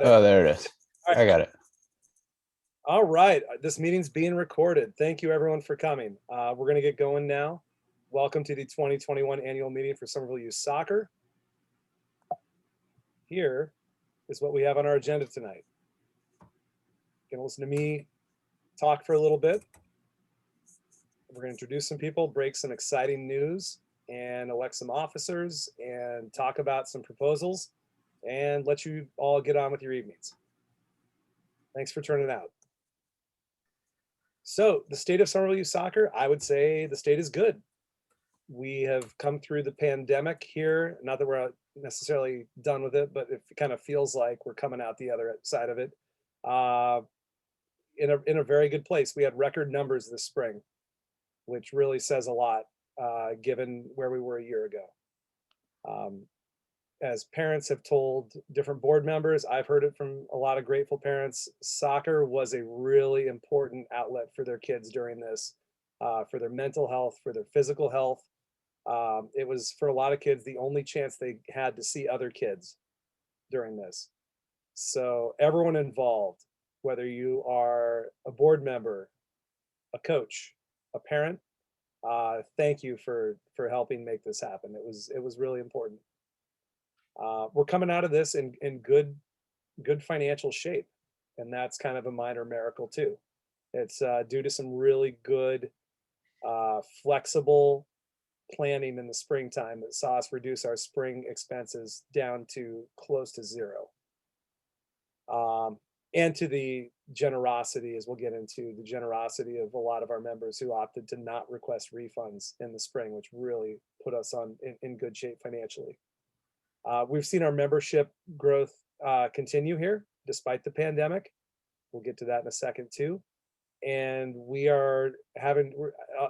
Oh, there it is. I got it. All right, this meeting's being recorded. Thank you everyone for coming. We're gonna get going now. Welcome to the 2021 annual meeting for Somerville Youth Soccer. Here is what we have on our agenda tonight. You're gonna listen to me talk for a little bit. We're gonna introduce some people, break some exciting news, and elect some officers, and talk about some proposals, and let you all get on with your evenings. Thanks for turning out. So the state of Somerville Youth Soccer, I would say the state is good. We have come through the pandemic here. Not that we're necessarily done with it, but it kind of feels like we're coming out the other side of it in a very good place. We had record numbers this spring, which really says a lot given where we were a year ago. As parents have told different board members, I've heard it from a lot of grateful parents, soccer was a really important outlet for their kids during this, for their mental health, for their physical health. It was, for a lot of kids, the only chance they had to see other kids during this. So everyone involved, whether you are a board member, a coach, a parent, thank you for helping make this happen. It was really important. We're coming out of this in good financial shape, and that's kind of a minor miracle too. It's due to some really good flexible planning in the springtime that saw us reduce our spring expenses down to close to zero. And to the generosity, as we'll get into, the generosity of a lot of our members who opted to not request refunds in the spring, which really put us in good shape financially. We've seen our membership growth continue here despite the pandemic. We'll get to that in a second too. And we are having,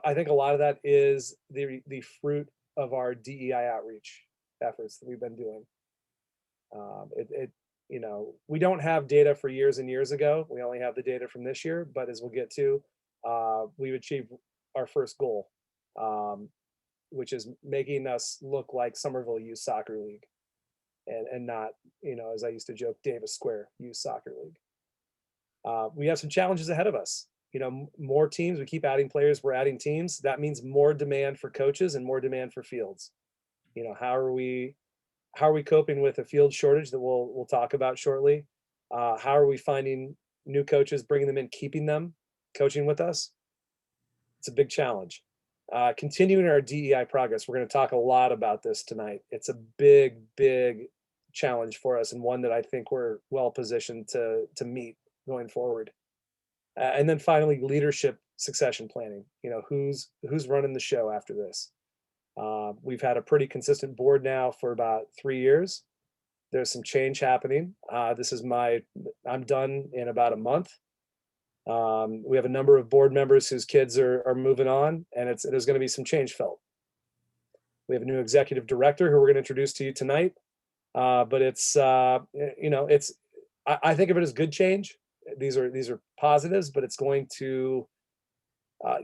I think a lot of that is the fruit of our DEI outreach efforts that we've been doing. You know, we don't have data for years and years ago. We only have the data from this year, but as we'll get to, we've achieved our first goal, which is making us look like Somerville Youth Soccer League and not, you know, as I used to joke, Davis Square Youth Soccer League. We have some challenges ahead of us. You know, more teams, we keep adding players, we're adding teams. That means more demand for coaches and more demand for fields. You know, how are we coping with a field shortage that we'll talk about shortly? How are we finding new coaches, bringing them in, keeping them coaching with us? It's a big challenge. Continuing our DEI progress, we're going to talk a lot about this tonight. It's a big challenge for us, and one that I think we're well positioned to meet going forward. And then finally, leadership succession planning. You know, who's running the show after this? We've had a pretty consistent board now for about 3 years. There's some change happening. I'm done in about a month. We have a number of board members whose kids are moving on, and there's going to be some change felt. We have a new executive director who we're going to introduce to you tonight. But it's you know, I think of it as good change. These are positives, but it's going to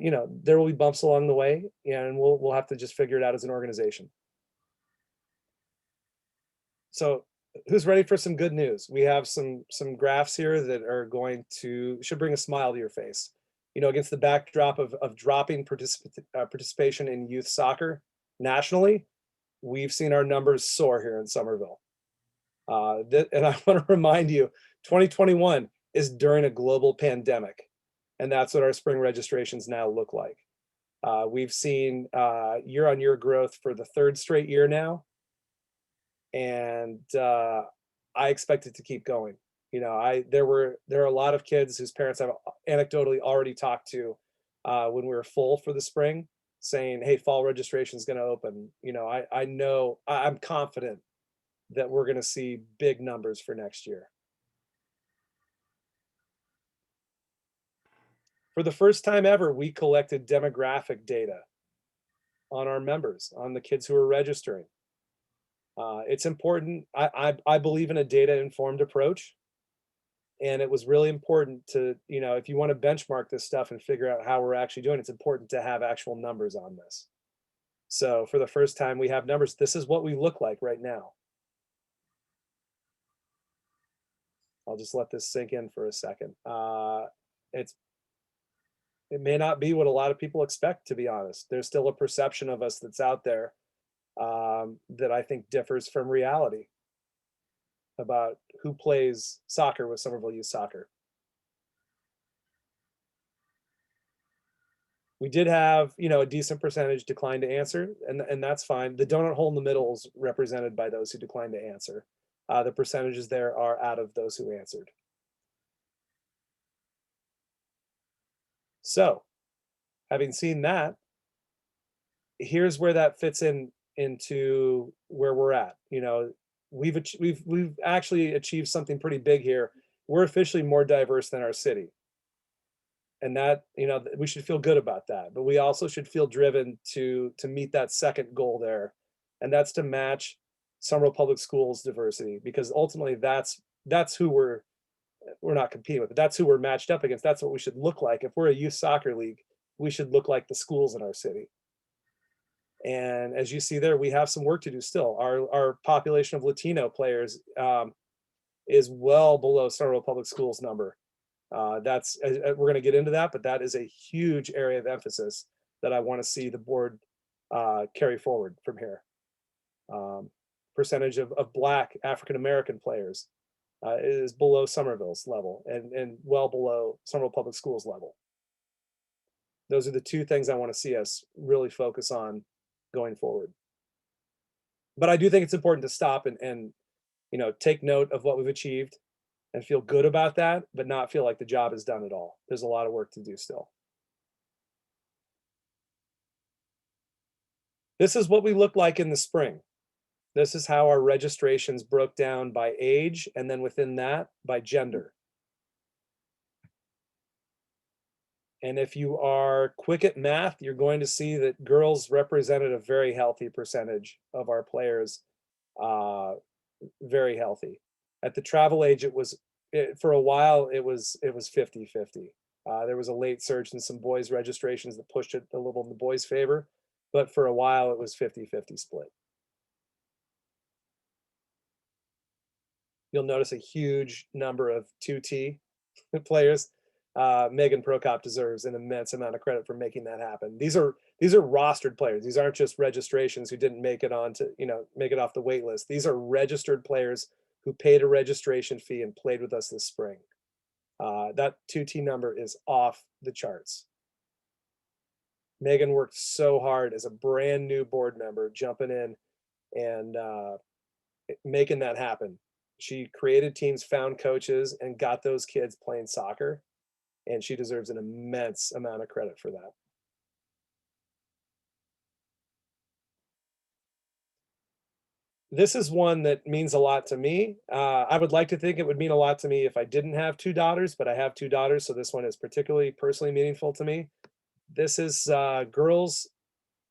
you know, there will be bumps along the way, and we'll have to just figure it out as an organization. So who's ready for some good news? We have some graphs here that are should bring a smile to your face. You know, against the backdrop of dropping participation in youth soccer nationally, we've seen our numbers soar here in Somerville. And I want to remind you, 2021 is during a global pandemic, and that's what our spring registrations now look like. We've seen year-on-year growth for the third straight year now, and I expect it to keep going. You know, there are a lot of kids whose parents I've anecdotally already talked to when we were full for the spring, saying, "Hey, fall registration is going to open." You know, I'm confident that we're going to see big numbers for next year. For the first time ever, we collected demographic data on our members, on the kids who are registering. It's important. I believe in a data-informed approach, and it was really important to, you know, if you want to benchmark this stuff and figure out how we're actually doing, it's important to have actual numbers on this. So for the first time, we have numbers. This is what we look like right now. I'll just let this sink in for a second. It may not be what a lot of people expect, to be honest. There's still a perception of us that's out there that I think differs from reality about who plays soccer with Somerville Youth Soccer. We did have, a decent percentage decline to answer, and that's fine. The donut hole in the middle is represented by those who declined to answer. The percentages there are out of those who answered. So, having seen that, here's where that fits into where we're at. We've actually achieved something pretty big here. We're officially more diverse than our city. And that, we should feel good about that. But we also should feel driven to meet that second goal there. And that's to match Somerville Public Schools diversity, because ultimately that's who we're not competing with, but that's who we're matched up against. That's what we should look like. If we're a youth soccer league, we should look like the schools in our city. And as you see there, we have some work to do still. Our population of Latino players is well below Somerville Public Schools number. We're going to get into that, but that is a huge area of emphasis that I want to see the board carry forward from here. Percentage of Black African-American players is below Somerville's level and well below Somerville Public Schools level. Those are the two things I want to see us really focus on going forward. But I do think it's important to stop and take note of what we've achieved and feel good about that, but not feel like the job is done at all. There's a lot of work to do still. This is what we look like in the spring. This is how our registrations broke down by age, and then within that, by gender. And if you are quick at math, you're going to see that girls represented a very healthy percentage of our players, very healthy. At the travel age, for a while, it was 50-50. There was a late surge in some boys registrations that pushed it a little in the boys' favor, but for a while it was 50-50 split. You'll notice a huge number of 2T players. Megan Prokop deserves an immense amount of credit for making that happen. These are rostered players. These aren't just registrations who didn't make it make it off the wait list. These are registered players who paid a registration fee and played with us this spring. That 2T number is off the charts. Megan worked so hard as a brand new board member, jumping in and making that happen. She created teams, found coaches, and got those kids playing soccer. And she deserves an immense amount of credit for that. This is one that means a lot to me. I would like to think it would mean a lot to me if I didn't have two daughters, but I have two daughters, so this one is particularly personally meaningful to me. This is girls'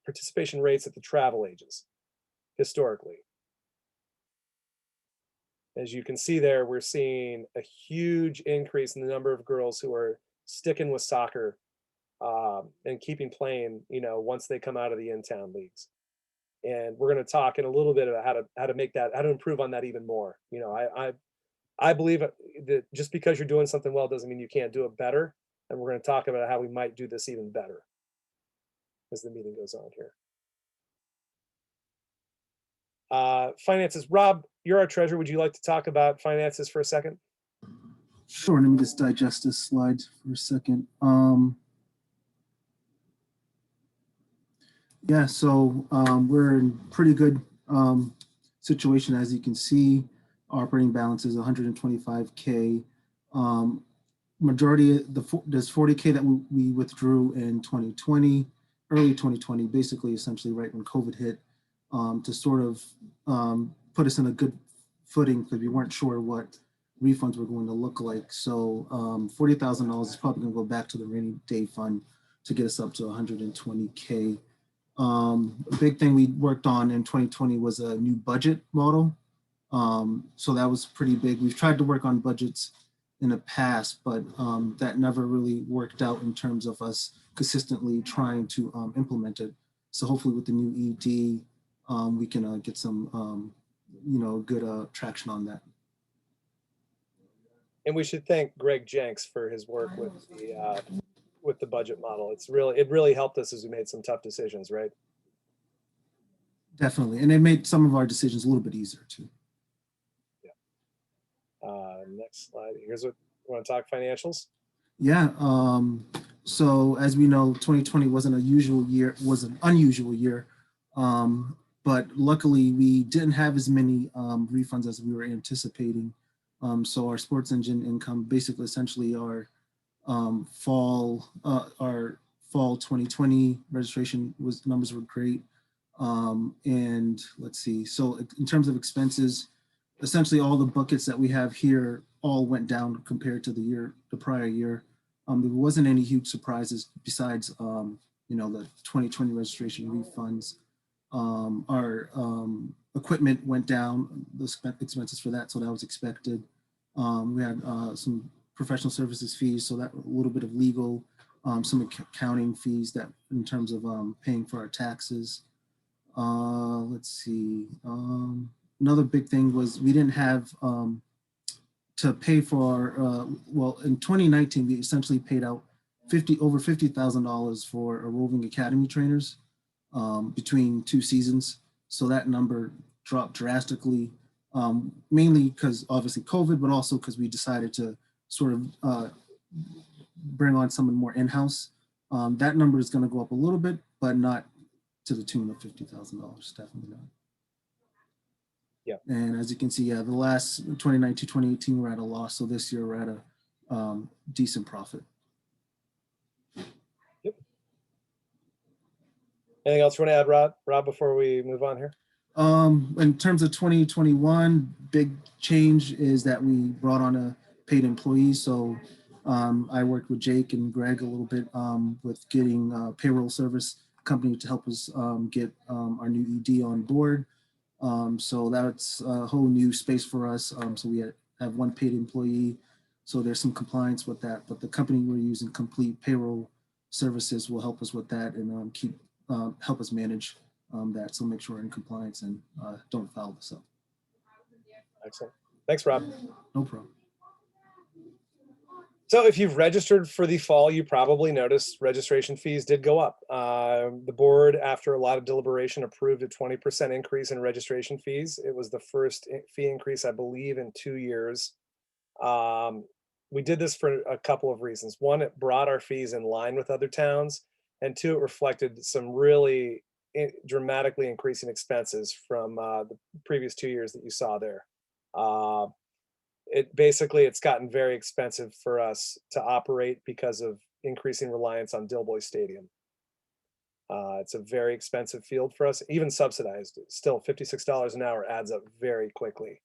participation rates at the travel ages, historically. As you can see there, we're seeing a huge increase in the number of girls who are sticking with soccer and keeping playing, once they come out of the in-town leagues. And we're going to talk in a little bit about how to improve on that even more. I believe that just because you're doing something well doesn't mean you can't do it better. And we're going to talk about how we might do this even better as the meeting goes on here. Finances. Rob, you're our treasurer. Would you like to talk about finances for a second? Sure. Let me just digest this slide for a second. Yeah, so we're in pretty good situation. As you can see, operating balance is 125K. Majority of there's 40K that we withdrew in 2020, early 2020, basically essentially right when COVID hit, to sort of put us in a good footing because we weren't sure what refunds were going to look like. So $40,000 is probably going to go back to the rainy day fund to get us up to 120K. A big thing we worked on in 2020 was a new budget model. So that was pretty big. We've tried to work on budgets in the past, but that never really worked out in terms of us consistently trying to implement it. So hopefully with the new ED, we can get some, good traction on that. And we should thank Greg Jenks for his work with the budget model. It really helped us as we made some tough decisions, right? Definitely. And it made some of our decisions a little bit easier too. Next slide. Here's what we want to talk financials. Yeah. So as we know, 2020 was an unusual year. But luckily we didn't have as many refunds as we were anticipating. So our sports engine income, basically essentially our fall 2020 registration numbers were great. And let's see, so in terms of expenses, essentially all the buckets that we have here all went down compared to the prior year. There wasn't any huge surprises besides, the 2020 registration refunds. Our equipment went down, the expenses for that, so that was expected. We had some professional services fees, so that a little bit of legal, some accounting fees that in terms of paying for our taxes. Let's see. Another big thing was we didn't have to pay for, well, in 2019, we essentially paid out over $50,000 for a roving academy trainers between 2 seasons. So that number dropped drastically, mainly because obviously COVID, but also because we decided to sort of bring on someone more in-house. That number is going to go up a little bit, but not to the tune of $50,000, definitely not. Yeah. And as you can see, yeah, the last 2019, 2018, we're at a loss. So this year we're at a decent profit. Yep. Anything else you want to add, Rob, before we move on here? In terms of 2021, big change is that we brought on a paid employee. So I worked with Jake and Greg a little bit with getting a payroll service company to help us get our new ED on board. So that's a whole new space for us. So we have one paid employee. So there's some compliance with that, but the company we're using, Complete Payroll Services, will help us with that and help us manage that. So make sure we're in compliance and don't foul this up. Excellent. Thanks, Rob. No problem. So if you've registered for the fall, you probably noticed registration fees did go up. The board, after a lot of deliberation, approved a 20% increase in registration fees. It was the first fee increase, I believe, in 2 years. We did this for a couple of reasons. One, it brought our fees in line with other towns. And two, it reflected some really dramatically increasing expenses from the previous 2 years that you saw there. It's gotten very expensive for us to operate because of increasing reliance on Dilboy Stadium. It's a very expensive field for us, even subsidized. Still, $56 an hour adds up very quickly.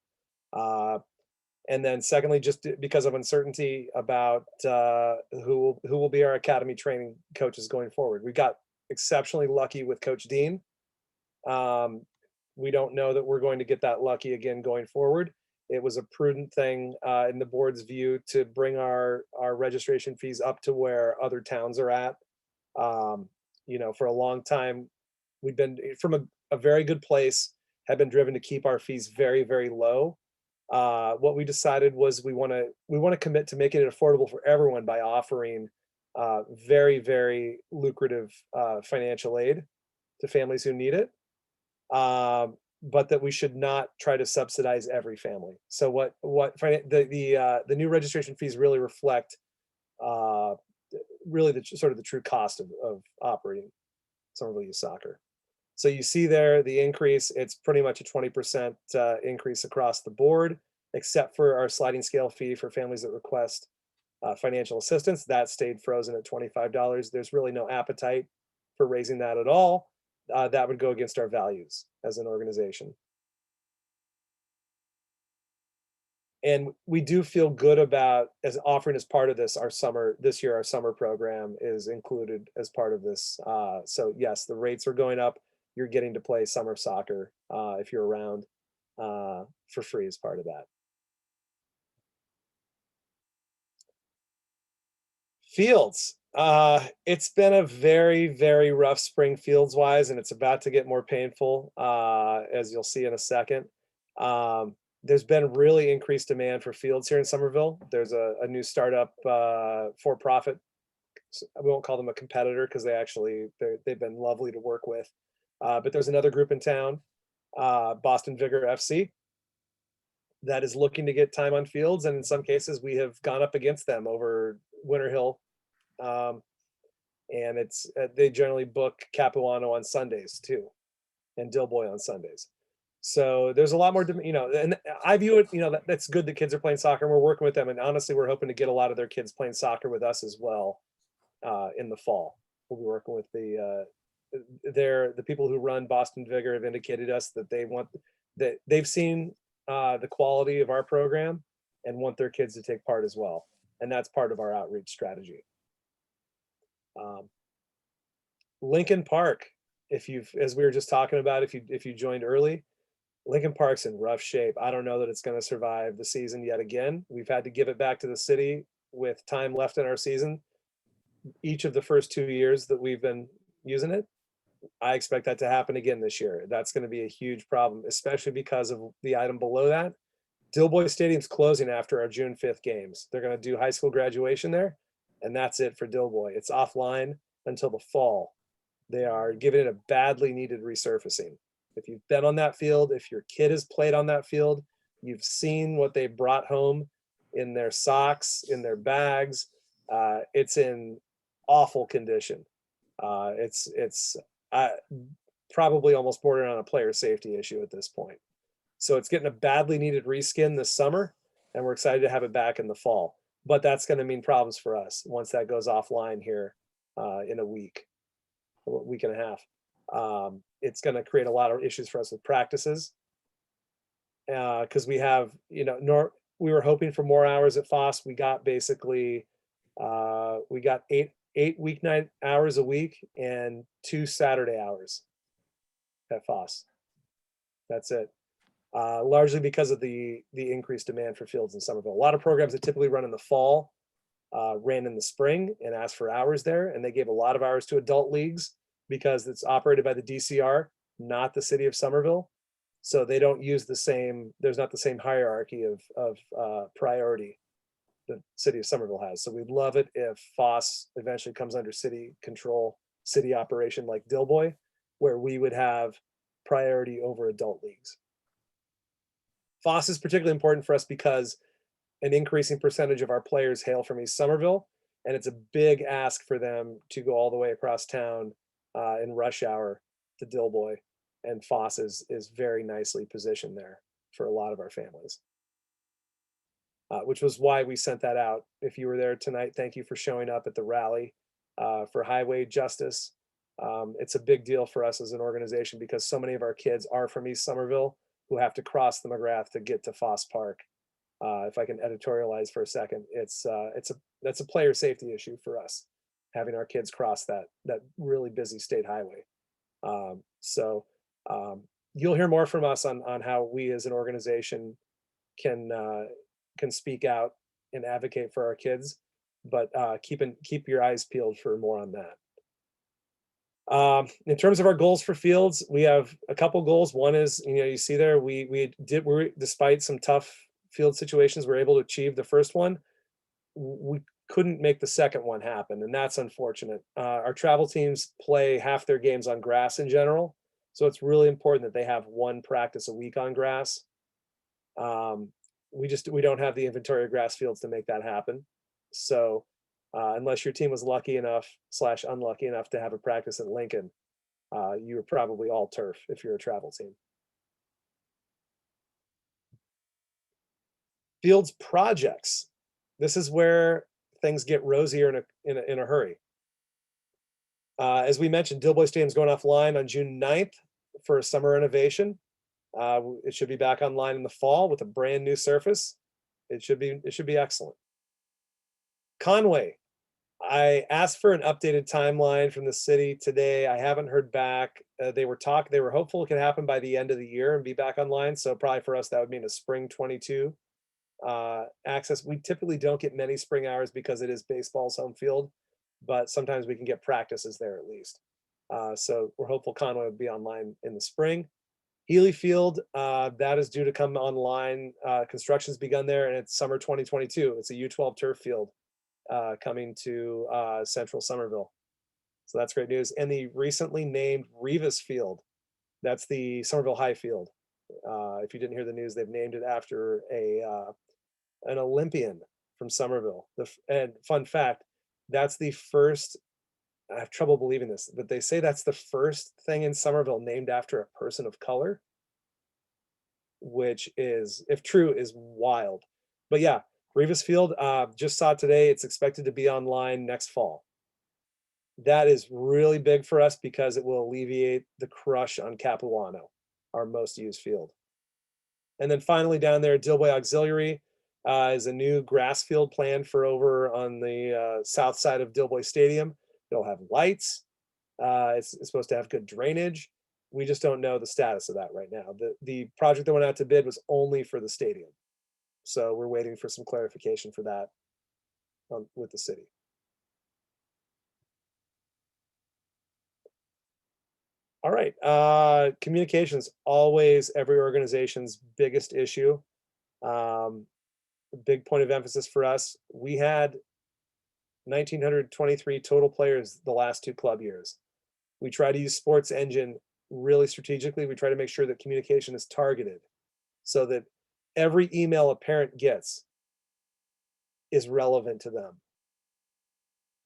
And then secondly, just because of uncertainty about who will be our academy training coaches going forward. We got exceptionally lucky with Coach Dean. We don't know that we're going to get that lucky again going forward. It was a prudent thing in the board's view to bring our registration fees up to where other towns are at. For a long time, we've been from a very good place, have been driven to keep our fees very, very low. What we decided was we want to commit to making it affordable for everyone by offering very, very lucrative financial aid to families who need it. But that we should not try to subsidize every family. So the new registration fees really reflect really the true cost of operating Somerville Youth Soccer. So you see there the increase. It's pretty much a 20% increase across the board, except for our sliding scale fee for families that request financial assistance. That stayed frozen at $25. There's really no appetite for raising that at all. That would go against our values as an organization. And we do feel good about offering as part of this, our summer program is included as part of this. So yes, the rates are going up. You're getting to play summer soccer if you're around for free as part of that. Fields. It's been a very, very rough spring fields wise, and it's about to get more painful, as you'll see in a second. there's been really increased demand for fields here in Somerville. There's a new startup for-profit. We won't call them a competitor because they've been lovely to work with. But there's another group in town, Boston Vigor FC, that is looking to get time on fields, and in some cases we have gone up against them over Winter Hill. And they generally book Capuano on Sundays too, and Dilboy on Sundays. So there's a lot more, and I view it, that's good that kids are playing soccer and we're working with them. And honestly, we're hoping to get a lot of their kids playing soccer with us as well in the fall. We'll be working with the people who run Boston Vigor have indicated us that they've seen the quality of our program and want their kids to take part as well. And that's part of our outreach strategy. Lincoln Park, as we were just talking about, if you joined early, Lincoln Park's in rough shape. I don't know that it's going to survive the season yet again. We've had to give it back to the city with time left in our season. Each of the first 2 years that we've been using it, I expect that to happen again this year. That's going to be a huge problem, especially because of the item below that. Dilboy Stadium's closing after our June 5th games. They're going to do high school graduation there, and that's it for Dilboy. It's offline until the fall. They are giving it a badly needed resurfacing. If you've been on that field, if your kid has played on that field, you've seen what they brought home in their socks, in their bags. It's in awful condition. It's probably almost bordering on a player safety issue at this point. So it's getting a badly needed reskin this summer, and we're excited to have it back in the fall. But that's going to mean problems for us once that goes offline here in a week and a half. It's going to create a lot of issues for us with practices because we have, we were hoping for more hours at FOS. We got basically, we got eight weeknight hours a week and 2 Saturday hours at FOS. That's it. Largely because of the increased demand for fields in Somerville. A lot of programs that typically run in the fall ran in the spring and asked for hours there, and they gave a lot of hours to adult leagues because it's operated by the DCR, not the city of Somerville. So they don't use there's not the same hierarchy of priority the city of Somerville has. So we'd love it if FOS eventually comes under city control, city operation like Dilboy, where we would have priority over adult leagues. FOS is particularly important for us because an increasing percentage of our players hail from East Somerville, and it's a big ask for them to go all the way across town in rush hour to Dilboy, and FOS is very nicely positioned there for a lot of our families, which was why we sent that out. If you were there tonight, thank you for showing up at the rally for highway justice. It's a big deal for us as an organization because so many of our kids are from East Somerville who have to cross the McGrath to get to FOS Park. If I can editorialize for a second, that's a player safety issue for us, having our kids cross that really busy state highway. So you'll hear more from us on how we as an organization can speak out and advocate for our kids, but keep your eyes peeled for more on that. In terms of our goals for fields, we have a couple goals. One is, you see there, we despite some tough field situations, we're able to achieve the first one. We couldn't make the second one happen, and that's unfortunate. Our travel teams play half their games on grass in general, so it's really important that they have one practice a week on grass. We don't have the inventory of grass fields to make that happen. So unless your team was lucky enough / unlucky enough to have a practice at Lincoln, you were probably all turf if you're a travel team. Fields projects. This is where things get rosier in a hurry. As we mentioned, Dilboy Stadium's going offline on June 9th for a summer renovation. It should be back online in the fall with a brand new surface. It should be excellent. Conway, I asked for an updated timeline from the city today. I haven't heard back. They were hopeful it could happen by the end of the year and be back online. So probably for us, that would mean a spring 22 access. We typically don't get many spring hours because it is baseball's home field, but sometimes we can get practices there at least. So we're hopeful Conway would be online in the spring. Healy Field, that is due to come online. Construction's begun there, and it's summer 2022. It's a U12 turf field coming to central Somerville. So that's great news. And the recently named Rivas Field, that's the Somerville High Field. If you didn't hear the news, they've named it after an Olympian from Somerville. And fun fact, that's the first, I have trouble believing this, but they say that's the first thing in Somerville named after a person of color, which is, if true, is wild. But yeah, Rivas Field, just saw it today. It's expected to be online next fall. That is really big for us because it will alleviate the crush on Capuano, our most used field. And then finally down there, Dilboy Auxiliary is a new grass field planned for over on the south side of Dilboy Stadium. It'll have lights. It's supposed to have good drainage. We just don't know the status of that right now. The project that went out to bid was only for the stadium. So we're waiting for some clarification for that with the city. All right, communications, always every organization's biggest issue. A big point of emphasis for us. We had 1,923 total players the last 2 club years. We try to use Sports Engine really strategically. We try to make sure that communication is targeted so that every email a parent gets is relevant to them.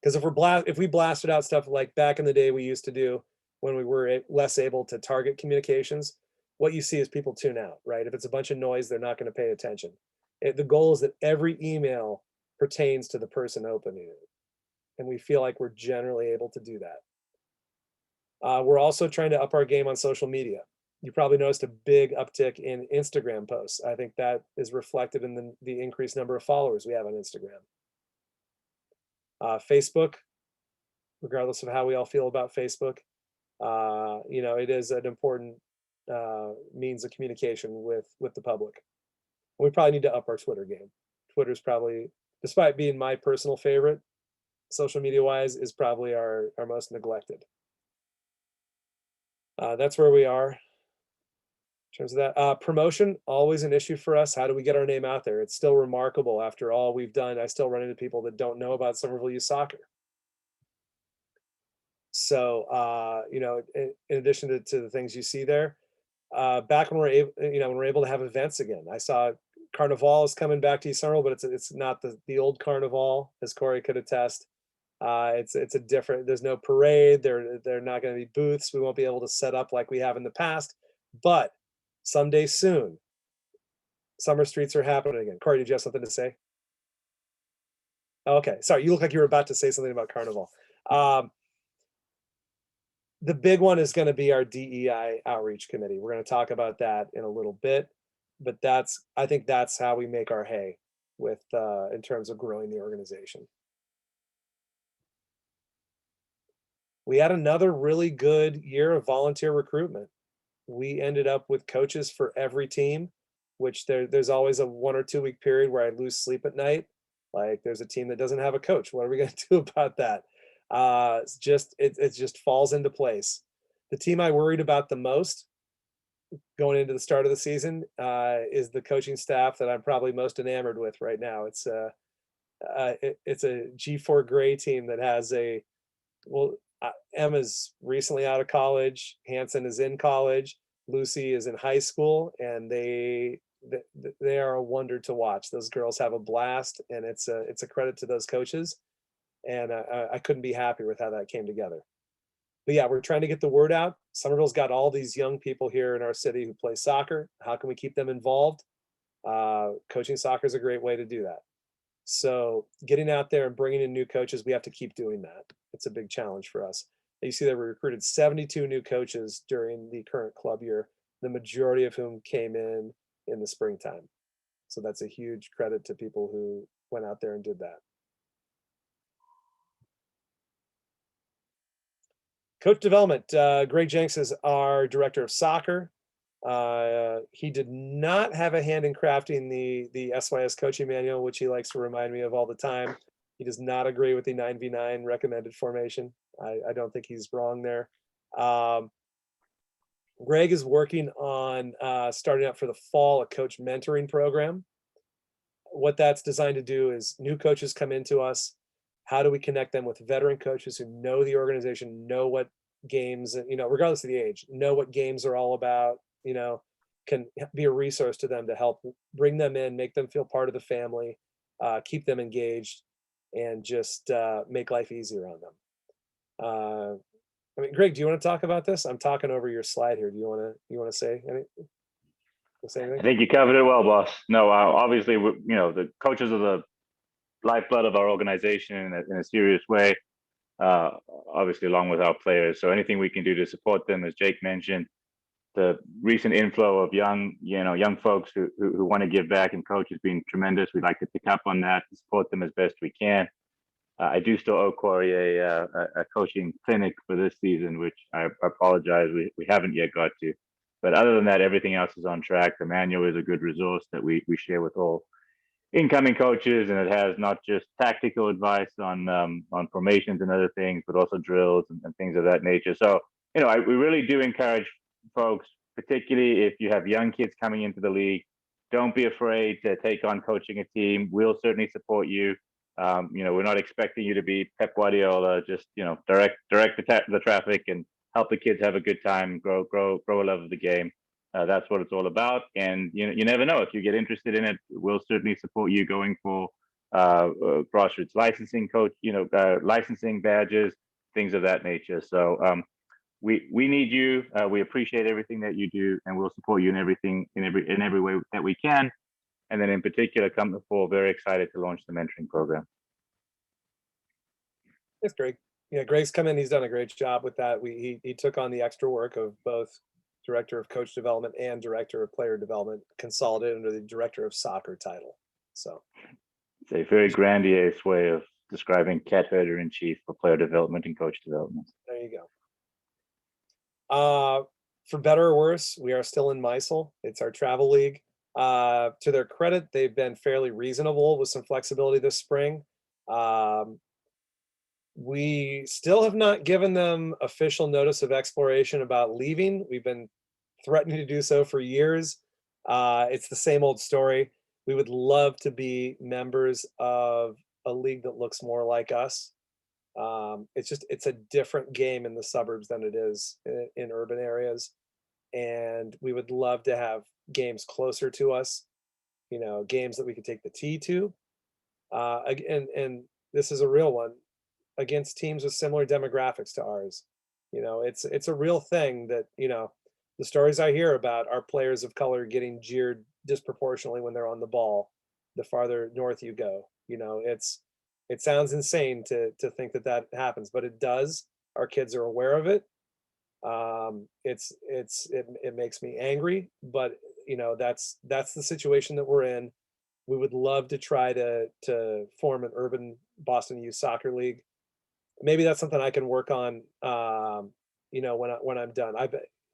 Because if we blasted out stuff like back in the day we used to do when we were less able to target communications, what you see is people tune out, right? If it's a bunch of noise, they're not going to pay attention. The goal is that every email pertains to the person opening it. And we feel like we're generally able to do that. We're also trying to up our game on social media. You probably noticed a big uptick in Instagram posts. I think that is reflected in the increased number of followers we have on Instagram. Facebook, regardless of how we all feel about Facebook, it is an important means of communication with the public. We probably need to up our Twitter game. Twitter's probably, despite being my personal favorite, social media wise, is probably our most neglected. That's where we are in terms of that. Promotion, always an issue for us. How do we get our name out there? It's still remarkable after all we've done. I still run into people that don't know about Somerville Youth Soccer. So, in addition to the things you see there, back when we're able to have events again. I saw Carnival is coming back to East Somerville, but it's not the old Carnival, as Corey could attest. It's a different. There's no parade. They're not going to be booths. We won't be able to set up like we have in the past. But someday soon, summer streets are happening again. Corey, did you have something to say? Okay, sorry. You look like you were about to say something about Carnival. The big one is going to be our DEI outreach committee. We're going to talk about that in a little bit, but I think that's how we make our hay with in terms of growing the organization. We had another really good year of volunteer recruitment. We ended up with coaches for every team, which there's always a 1 or 2 week period where I lose sleep at night. Like there's a team that doesn't have a coach. What are we going to do about that? It just falls into place. The team I worried about the most going into the start of the season is the coaching staff that I'm probably most enamored with right now. It's a G4 Gray team that has Emma's recently out of college, Hanson is in college, Lucy is in high school, and they are a wonder to watch. Those girls have a blast, and it's a credit to those coaches. And I couldn't be happier with how that came together. But yeah, we're trying to get the word out. Somerville's got all these young people here in our city who play soccer. How can we keep them involved? Coaching soccer is a great way to do that. So getting out there and bringing in new coaches, we have to keep doing that. It's a big challenge for us. You see that we recruited 72 new coaches during the current club year, the majority of whom came in the springtime. So that's a huge credit to people who went out there and did that. Coach development, Greg Jenks is our director of soccer. He did not have a hand in crafting the SYS coaching manual, which he likes to remind me of all the time. He does not agree with the 9v9 recommended formation. I don't think he's wrong there. Greg is working on starting up for the fall a coach mentoring program. What that's designed to do is new coaches come into us. How do we connect them with veteran coaches who know the organization, know what games, regardless of the age, know what games are all about, can be a resource to them to help bring them in, make them feel part of the family, keep them engaged, and just make life easier on them. Greg, do you want to talk about this? I'm talking over your slide here. Do you want to say anything? I think you covered it well, boss. No, obviously, the coaches are the lifeblood of our organization in a serious way. Obviously, along with our players. So anything we can do to support them, as Jake mentioned, the recent inflow of young folks who want to give back and coach has been tremendous. We'd like to pick up on that and support them as best we can. I do still owe Corey a coaching clinic for this season, which I apologize we haven't yet got to. But other than that, everything else is on track. The manual is a good resource that we share with all incoming coaches, and it has not just tactical advice on formations and other things, but also drills and things of that nature. So, we really do encourage folks, particularly if you have young kids coming into the league, don't be afraid to take on coaching a team. We'll certainly support you. We're not expecting you to be Pep Guardiola, just, direct the traffic and help the kids have a good time, grow a love of the game. That's what it's all about. And you never know, if you get interested in it, we'll certainly support you going for grassroots licensing licensing badges, things of that nature. So we need you. We appreciate everything that you do, and we'll support you in every way that we can. And then in particular, come the fall, very excited to launch the mentoring program. Thanks, Greg. Yeah, Greg's come in. He's done a great job with that. He took on the extra work of both director of coach development and director of player development, consolidated under the director of soccer title. So it's a very grandiose way of describing cat herder in chief for player development and coach development. There you go. For better or worse, we are still in MISL. It's our travel league. To their credit, they've been fairly reasonable with some flexibility this spring. We still have not given them official notice of exploration about leaving. We've been threatening to do so for years. It's the same old story. We would love to be members of a league that looks more like us. It's a different game in the suburbs than it is in urban areas. And we would love to have games closer to us, games that we could take the T to. And this is a real one, against teams with similar demographics to ours. It's a real thing that, the stories I hear about are players of color getting jeered disproportionately when they're on the ball, the farther north you go. It sounds insane to think that happens, but it does. Our kids are aware of it. It makes me angry, but that's the situation that we're in. We would love to try to form an urban Boston Youth Soccer League. Maybe that's something I can work on, when I'm done.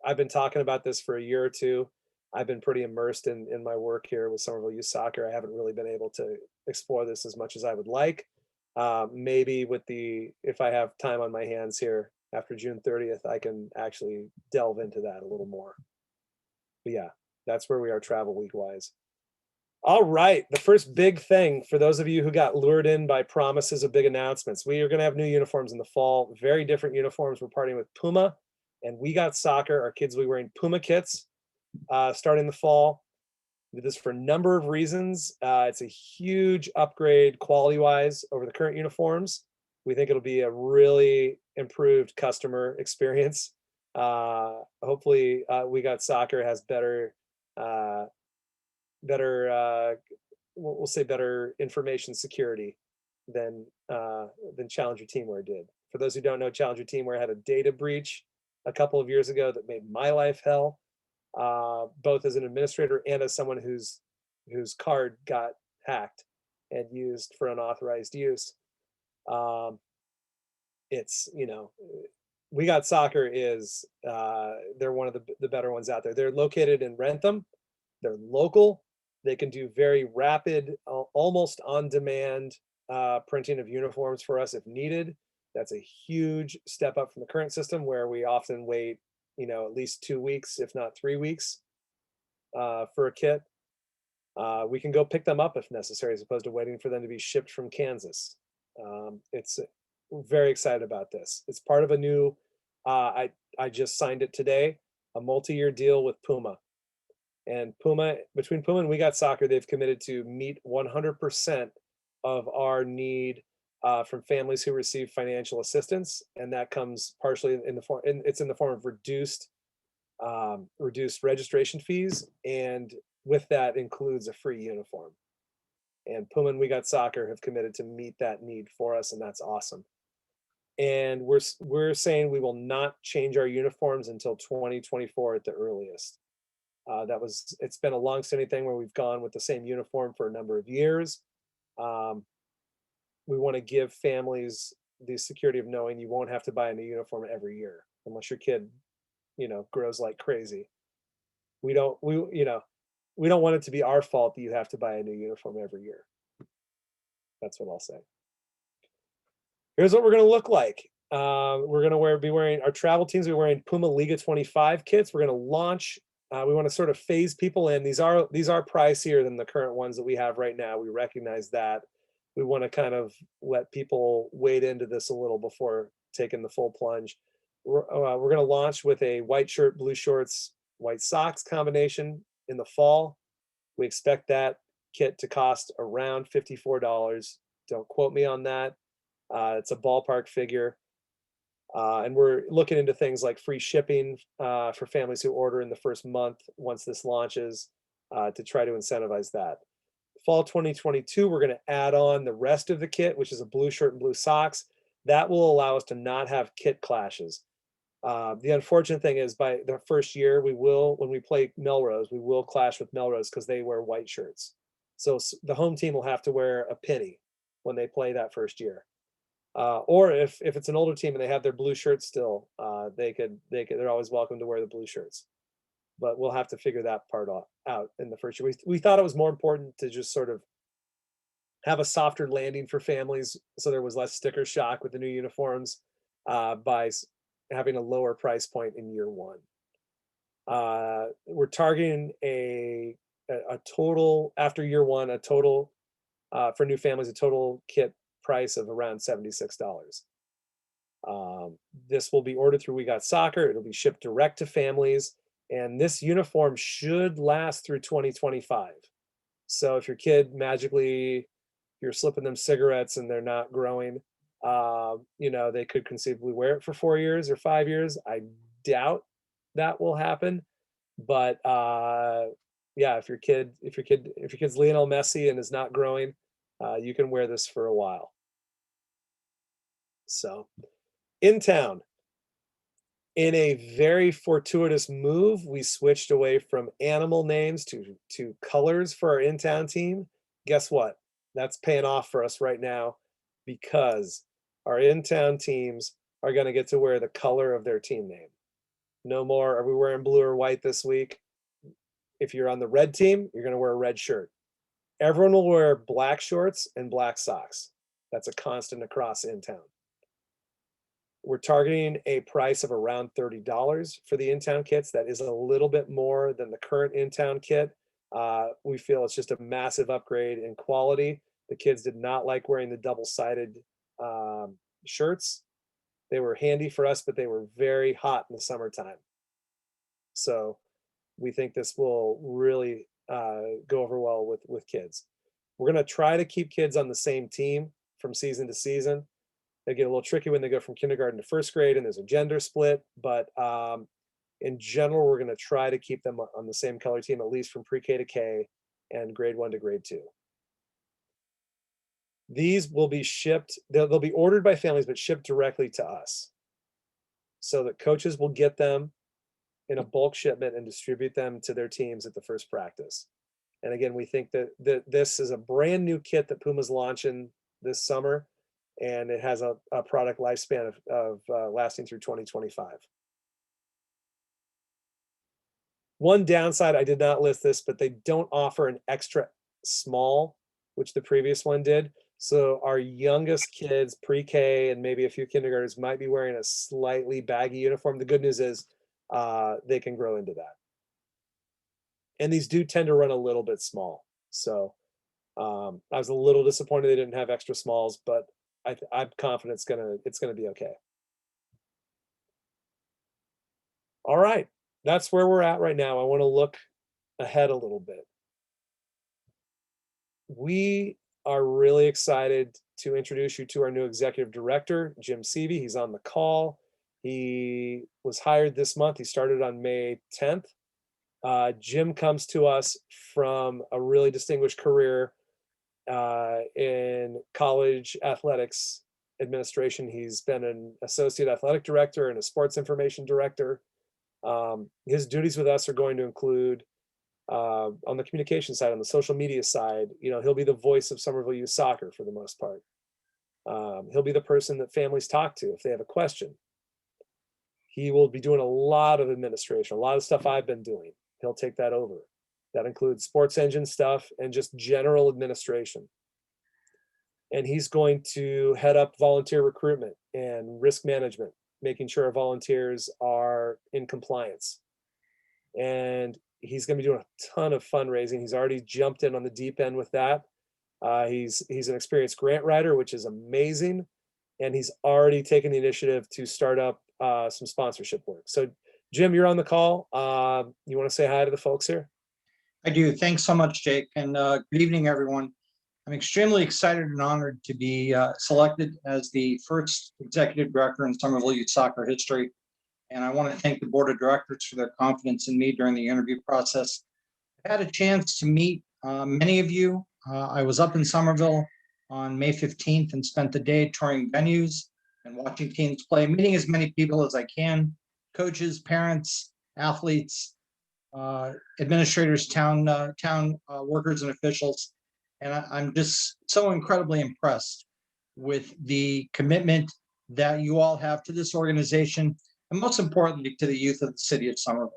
I've been talking about this for a year or two. I've been pretty immersed in my work here with Somerville Youth Soccer. I haven't really been able to explore this as much as I would like. Maybe if I have time on my hands here after June 30th, I can actually delve into that a little more. But yeah, that's where we are travel week wise. All right, the first big thing for those of you who got lured in by promises of big announcements, we are going to have new uniforms in the fall, very different uniforms. We're partnering with Puma and We Got Soccer. Our kids will be wearing Puma kits starting the fall. We did this for a number of reasons. It's a huge upgrade quality-wise over the current uniforms. We think it'll be a really improved customer experience. Hopefully, We Got Soccer has better information security than Challenger Teamwear did. For those who don't know, Challenger Teamwear had a data breach a couple of years ago that made my life hell, both as an administrator and as someone whose card got hacked and used for unauthorized use. We Got Soccer is they're one of the better ones out there. They're located in Rentham. They're local. They can do very rapid, almost on-demand printing of uniforms for us if needed. That's a huge step up from the current system where we often wait at least 2 weeks, if not 3 weeks, for a kit. We can go pick them up if necessary, as opposed to waiting for them to be shipped from Kansas. We're very excited about this. It's part of a new, I just signed it today, a multi-year deal with Puma. And between Puma and We Got Soccer, they've committed to meet 100% of our need from families who receive financial assistance, and that comes partially in the form, it's in the form of reduced registration fees, and with that includes a free uniform. And Puma and We Got Soccer have committed to meet that need for us, and that's awesome. And we're saying we will not change our uniforms until 2024 at the earliest. It's been a long-standing thing where we've gone with the same uniform for a number of years. We want to give families the security of knowing you won't have to buy a new uniform every year unless your kid, grows like crazy. We don't want it to be our fault that you have to buy a new uniform every year. That's what I'll say. Here's what we're going to look like. We're going to be wearing, our travel teams will be wearing Puma Liga 25 kits. We're going to launch. We want to sort of phase people in. These are pricier than the current ones that we have right now. We recognize that. We want to kind of let people wade into this a little before taking the full plunge. We're going to launch with a white shirt, blue shorts, white socks combination in the fall. We expect that kit to cost around $54. Don't quote me on that. It's a ballpark figure. And we're looking into things like free shipping for families who order in the first month once this launches, to try to incentivize that. Fall 2022, we're going to add on the rest of the kit, which is a blue shirt and blue socks. That will allow us to not have kit clashes. The unfortunate thing is, by the first year, when we play Melrose, we will clash with Melrose because they wear white shirts. So the home team will have to wear a penny when they play that first year. Or if it's an older team and they have their blue shirts still, they're always welcome to wear the blue shirts. But we'll have to figure that part out in the first year. We thought it was more important to just sort of have a softer landing for families, so there was less sticker shock with the new uniforms, by having a lower price point in year one. We're targeting a total, after year one, a total for new families, a total kit price of around $76. This will be ordered through We Got Soccer. It'll be shipped direct to families, and this uniform should last through 2025. So if your kid magically, you're slipping them cigarettes and they're not growing, they could conceivably wear it for 4 years or 5 years. I doubt that will happen, but yeah, if your kid's Lionel Messi and is not growing, you can wear this for a while. So, in town, in a very fortuitous move, we switched away from animal names to colors for our in-town team. Guess what? That's paying off for us right now, because our in-town teams are going to get to wear the color of their team name. No more are we wearing blue or white this week. If you're on the red team, you're going to wear a red shirt. Everyone will wear black shorts and black socks. That's a constant across in-town. We're targeting a price of around $30 for the in-town kits. That is a little bit more than the current in-town kit. We feel it's just a massive upgrade in quality. The kids did not like wearing the double-sided shirts. They were handy for us, but they were very hot in the summertime. So we think this will really go over well with kids. We're going to try to keep kids on the same team from season to season. They get a little tricky when they go from kindergarten to first grade and there's a gender split, but in general, we're going to try to keep them on the same color team, at least from pre-K to K and grade 1 to grade 2. These will be shipped, they'll be ordered by families, but shipped directly to us, so that coaches will get them in a bulk shipment and distribute them to their teams at the first practice. And again, we think that this is a brand new kit that Puma's launching this summer, and it has a product lifespan of lasting through 2025. One downside, I did not list this, but they don't offer an extra small, which the previous one did. So our youngest kids, pre-K and maybe a few kindergartners, might be wearing a slightly baggy uniform. The good news is they can grow into that. And these do tend to run a little bit small. So I was a little disappointed they didn't have extra smalls, but I'm confident it's gonna be okay. All right, that's where we're at right now. I want to look ahead a little bit. We are really excited to introduce you to our new executive director, Jim Seavey. He's on the call. He was hired this month. He started on May 10th. Jim comes to us from a really distinguished career in college athletics administration. He's been an associate athletic director and a sports information director. His duties with us are going to include on the communication side, on the social media side, he'll be the voice of Somerville Youth Soccer for the most part. He'll be the person that families talk to if they have a question. He will be doing a lot of administration, a lot of stuff I've been doing. He'll take that over. That includes sports engine stuff and just general administration. And he's going to head up volunteer recruitment and risk management, making sure our volunteers are in compliance. And he's going to be doing a ton of fundraising. He's already jumped in on the deep end with that. He's an experienced grant writer, which is amazing. And he's already taken the initiative to start up some sponsorship work. So Jim, you're on the call. You want to say hi to the folks here? I do. Thanks so much, Jake. And good evening, everyone. I'm extremely excited and honored to be selected as the first executive director in Somerville Youth Soccer history. And I want to thank the board of directors for their confidence in me during the interview process. I had a chance to meet many of you. I was up in Somerville on May 15th and spent the day touring venues and watching teams play, meeting as many people as I can, coaches, parents, athletes, administrators, town workers and officials. And I'm just so incredibly impressed with the commitment that you all have to this organization, and most importantly, to the youth of the city of Somerville.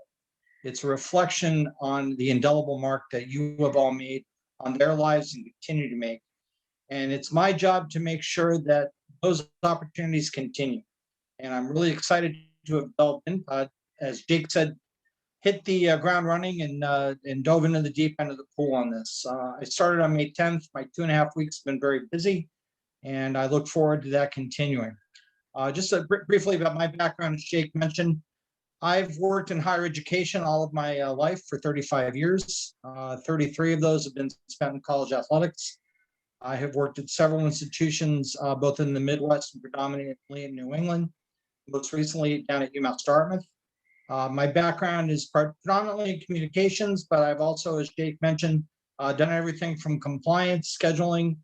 It's a reflection on the indelible mark that you have all made on their lives and continue to make. And it's my job to make sure that those opportunities continue. And I'm really excited to have delved in, as Jake said, hit the ground running and dove into the deep end of the pool on this. I started on May 10th. My 2.5 weeks have been very busy, and I look forward to that continuing. Just briefly about my background, as Jake mentioned, I've worked in higher education all of my life for 35 years. 33 of those have been spent in college athletics. I have worked at several institutions, both in the Midwest and predominantly in New England, most recently down at UMass Dartmouth. My background is predominantly in communications, but I've also, as Jake mentioned, done everything from compliance, scheduling,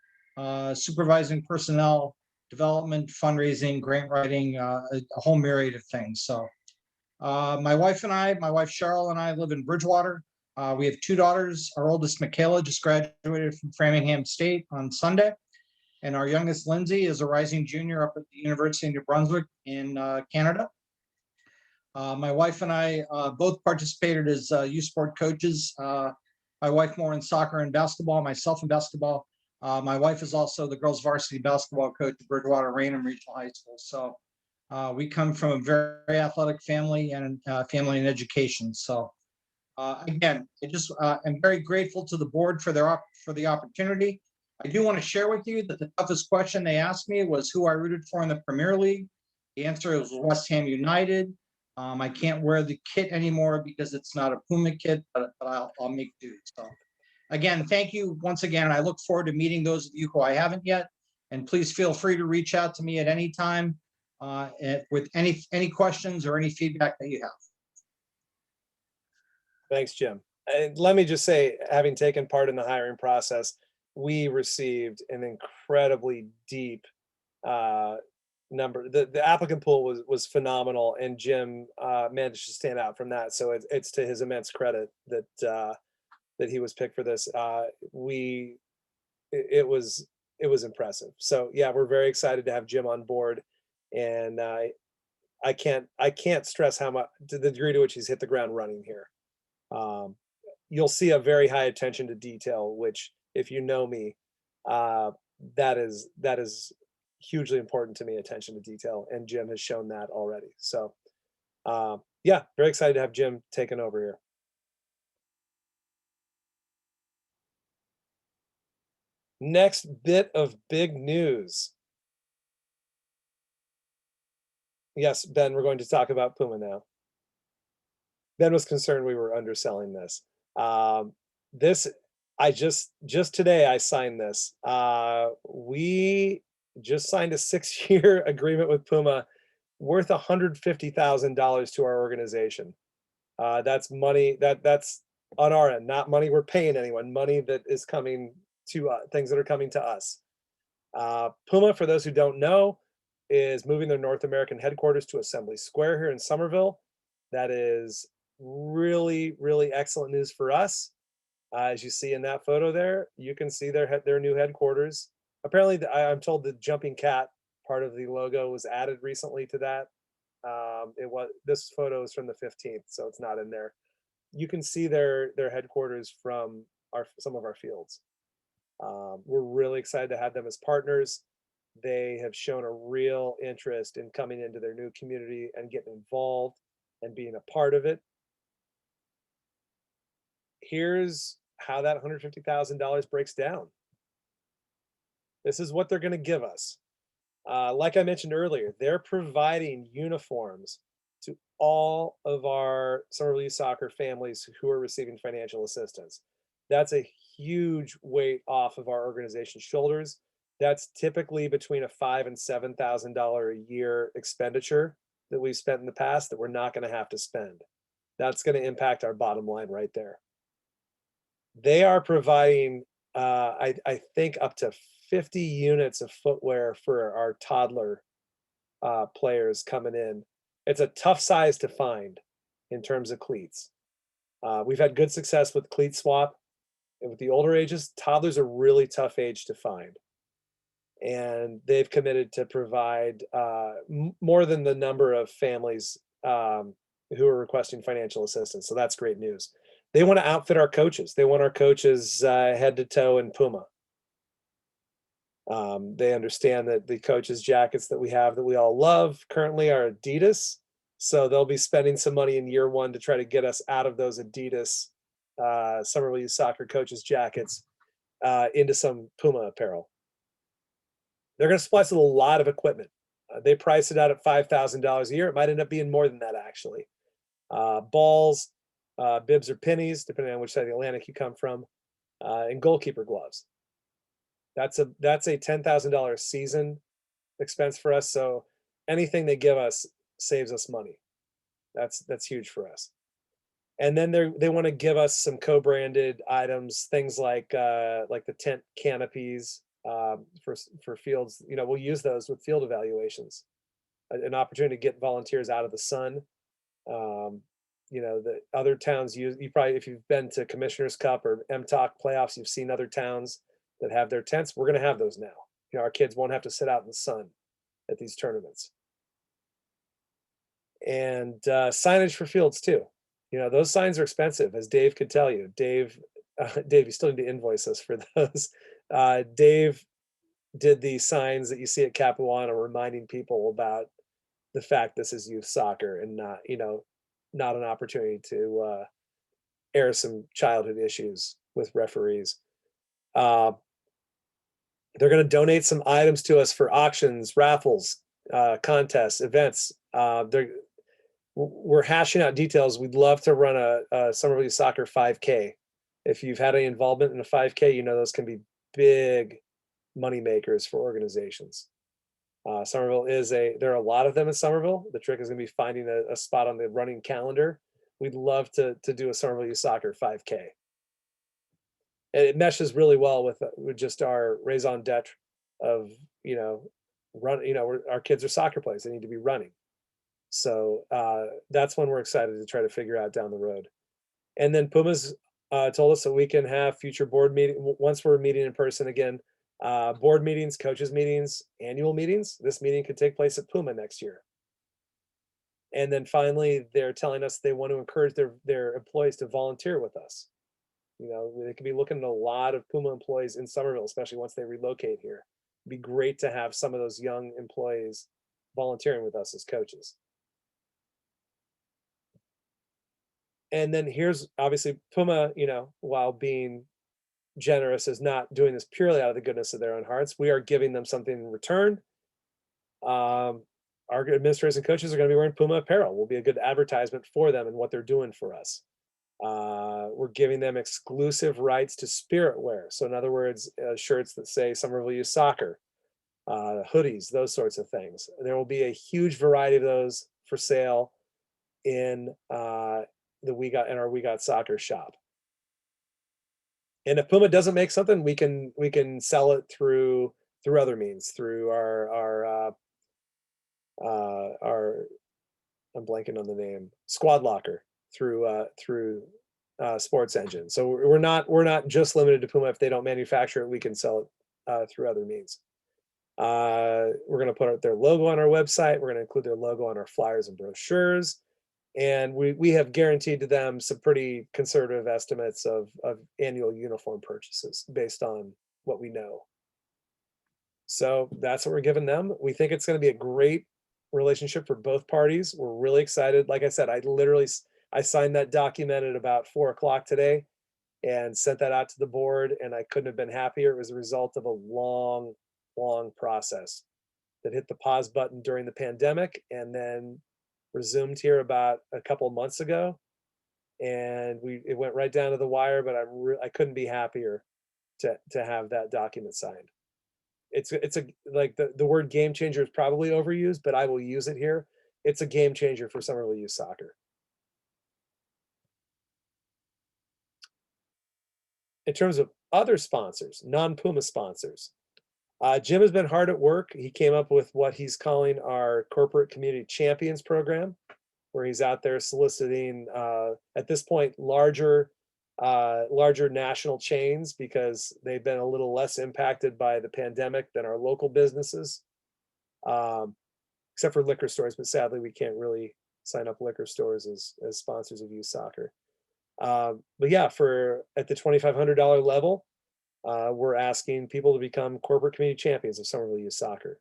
supervising personnel, development, fundraising, grant writing, a whole myriad of things. So my wife Cheryl and I live in Bridgewater. We have 2 daughters. Our oldest, Michaela, just graduated from Framingham State on Sunday. And our youngest, Lindsay, is a rising junior up at the University of New Brunswick in Canada. My wife and I both participated as youth sport coaches. My wife more in soccer and basketball, myself in basketball. My wife is also the girls varsity basketball coach at Bridgewater Raynham Regional High School. So we come from a very athletic family and family in education. So again, I'm very grateful to the board for the opportunity. I do want to share with you that the toughest question they asked me was who I rooted for in the Premier League. The answer was West Ham United. I can't wear the kit anymore because it's not a Puma kit, but I'll make do. So again, thank you once again. And I look forward to meeting those of you who I haven't yet. And please feel free to reach out to me at any time with any questions or any feedback that you have. Thanks, Jim. And let me just say, having taken part in the hiring process, we received an incredibly deep number. The applicant pool was phenomenal, and Jim managed to stand out from that. So it's to his immense credit that he was picked for this. It was impressive. So yeah, we're very excited to have Jim on board, and I can't stress how much, to the degree to which he's hit the ground running here. You'll see a very high attention to detail, which, if you know me, that is hugely important to me, attention to detail, and Jim has shown that already. So Yeah, very excited to have Jim taken over here. Next bit of big news. Yes, Ben, we're going to talk about Puma now. Ben was concerned we were underselling this. This, I just today I signed this. We just signed a 6-year agreement with Puma worth $150,000 to our organization. That's money that's on our end, not money we're paying anyone, money that is coming to things that are coming to us. Puma, for those who don't know, is moving their North American headquarters to Assembly Square here in Somerville. That is really, really excellent news for us. As you see in that photo there, you can see their new headquarters. Apparently, I'm told the jumping cat part of the logo was added recently to that. This photo is from the 15th, so it's not in there. You can see their headquarters from some of our fields. We're really excited to have them as partners. They have shown a real interest in coming into their new community and getting involved and being a part of it. Here's how that $150,000 breaks down. This is what they're going to give us. Like I mentioned earlier, they're providing uniforms to all of our Somerville Youth Soccer families who are receiving financial assistance. That's a huge weight off of our organization's shoulders. That's typically between a $5,000 and $7,000 a year expenditure that we've spent in the past that we're not going to have to spend. That's going to impact our bottom line right there. They are providing, I think, up to 50 units of footwear for our toddler players coming in. It's a tough size to find in terms of cleats. We've had good success with cleat swap. And with the older ages, toddlers are really tough age to find. And they've committed to provide more than the number of families who are requesting financial assistance. So that's great news. They want to outfit our coaches. They want our coaches head to toe in Puma. They understand that the coaches' jackets that we have that we all love currently are Adidas. So they'll be spending some money in year one to try to get us out of those Adidas Somerville Youth Soccer coaches' jackets into some Puma apparel. They're going to supply us with a lot of equipment. They price it out at $5,000 a year. It might end up being more than that, actually. Balls, bibs or pennies, depending on which side of the Atlantic you come from, and goalkeeper gloves. That's a $10,000 season expense for us. So anything they give us saves us money. That's huge for us. And then they want to give us some co-branded items, things like the tent canopies for fields. You know, we'll use those with field evaluations, an opportunity to get volunteers out of the sun. You know, the other towns use. You probably, if you've been to Commissioner's Cup or MTOC playoffs, you've seen other towns that have their tents. We're going to have those now. You know, our kids won't have to sit out in the sun at these tournaments. And signage for fields too. You know, those signs are expensive, as Dave could tell you. Dave, you still need to invoice us for those. Dave did the signs that you see at Capuana, reminding people about the fact this is youth soccer and not, you know, not an opportunity to air some childhood issues with referees. They're going to donate some items to us for auctions, raffles, contests, events. We're hashing out details. We'd love to run a Somerville Youth Soccer 5K. If you've had any involvement in a 5K, you know those can be big money makers for organizations. Somerville there are a lot of them in Somerville. The trick is going to be finding a spot on the running calendar. We'd love to do a Somerville Youth Soccer 5K. And it meshes really well with just our raison d'etre of, you know, our kids are soccer players. They need to be running. So that's one we're excited to try to figure out down the road. And then Puma's told us that we can have future board meeting once we're meeting in person again. Board meetings, coaches meetings, annual meetings. This meeting could take place at Puma next year. And then finally, they're telling us they want to encourage their employees to volunteer with us. You know, they could be looking at a lot of Puma employees in Somerville, especially once they relocate here. It'd be great to have some of those young employees volunteering with us as coaches. And then here's obviously Puma, while being generous, is not doing this purely out of the goodness of their own hearts. We are giving them something in return. Our administrators and coaches are going to be wearing Puma apparel. Will be a good advertisement for them and what they're doing for us. We're giving them exclusive rights to spirit wear. So in other words, shirts that say Somerville Youth Soccer, hoodies, those sorts of things. There will be a huge variety of those for sale in our We Got Soccer shop. And if Puma doesn't make something, we can sell it through other means, through our I'm blanking on the name, Squad Locker, through Sports Engine. So we're not just limited to Puma. If they don't manufacture it, we can sell it through other means. We're going to put their logo on our website. We're going to include their logo on our flyers and brochures. And we have guaranteed to them some pretty conservative estimates of annual uniform purchases based on what we know. So that's what we're giving them. We think it's going to be a great relationship for both parties. We're really excited. Like I said, I signed that document at about 4:00 today and sent that out to the board, and I couldn't have been happier. It was a result of a long process that hit the pause button during the pandemic and then resumed here about a couple of months ago. And it went right down to the wire, but I couldn't be happier to have that document signed. It's like the word game changer is probably overused, but I will use it here. It's a game changer for Somerville Youth Soccer. In terms of other sponsors, non-Puma sponsors, Jim has been hard at work. He came up with what he's calling our Corporate Community Champions program, where he's out there soliciting, at this point, larger national chains, because they've been a little less impacted by the pandemic than our local businesses, except for liquor stores. But sadly, we can't really sign up liquor stores as sponsors of youth soccer. But yeah, at the $2,500 level, we're asking people to become corporate community champions of Somerville Youth Soccer.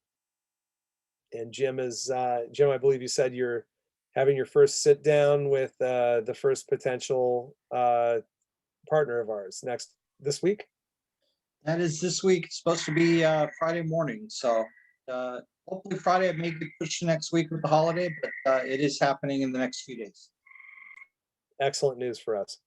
And Jim, I believe you said you're having your first sit down with the first potential partner of ours this week. That is this week. It's supposed to be Friday morning. So hopefully Friday. It may be pushed next week with the holiday, but it is happening in the next few days. Excellent news for us.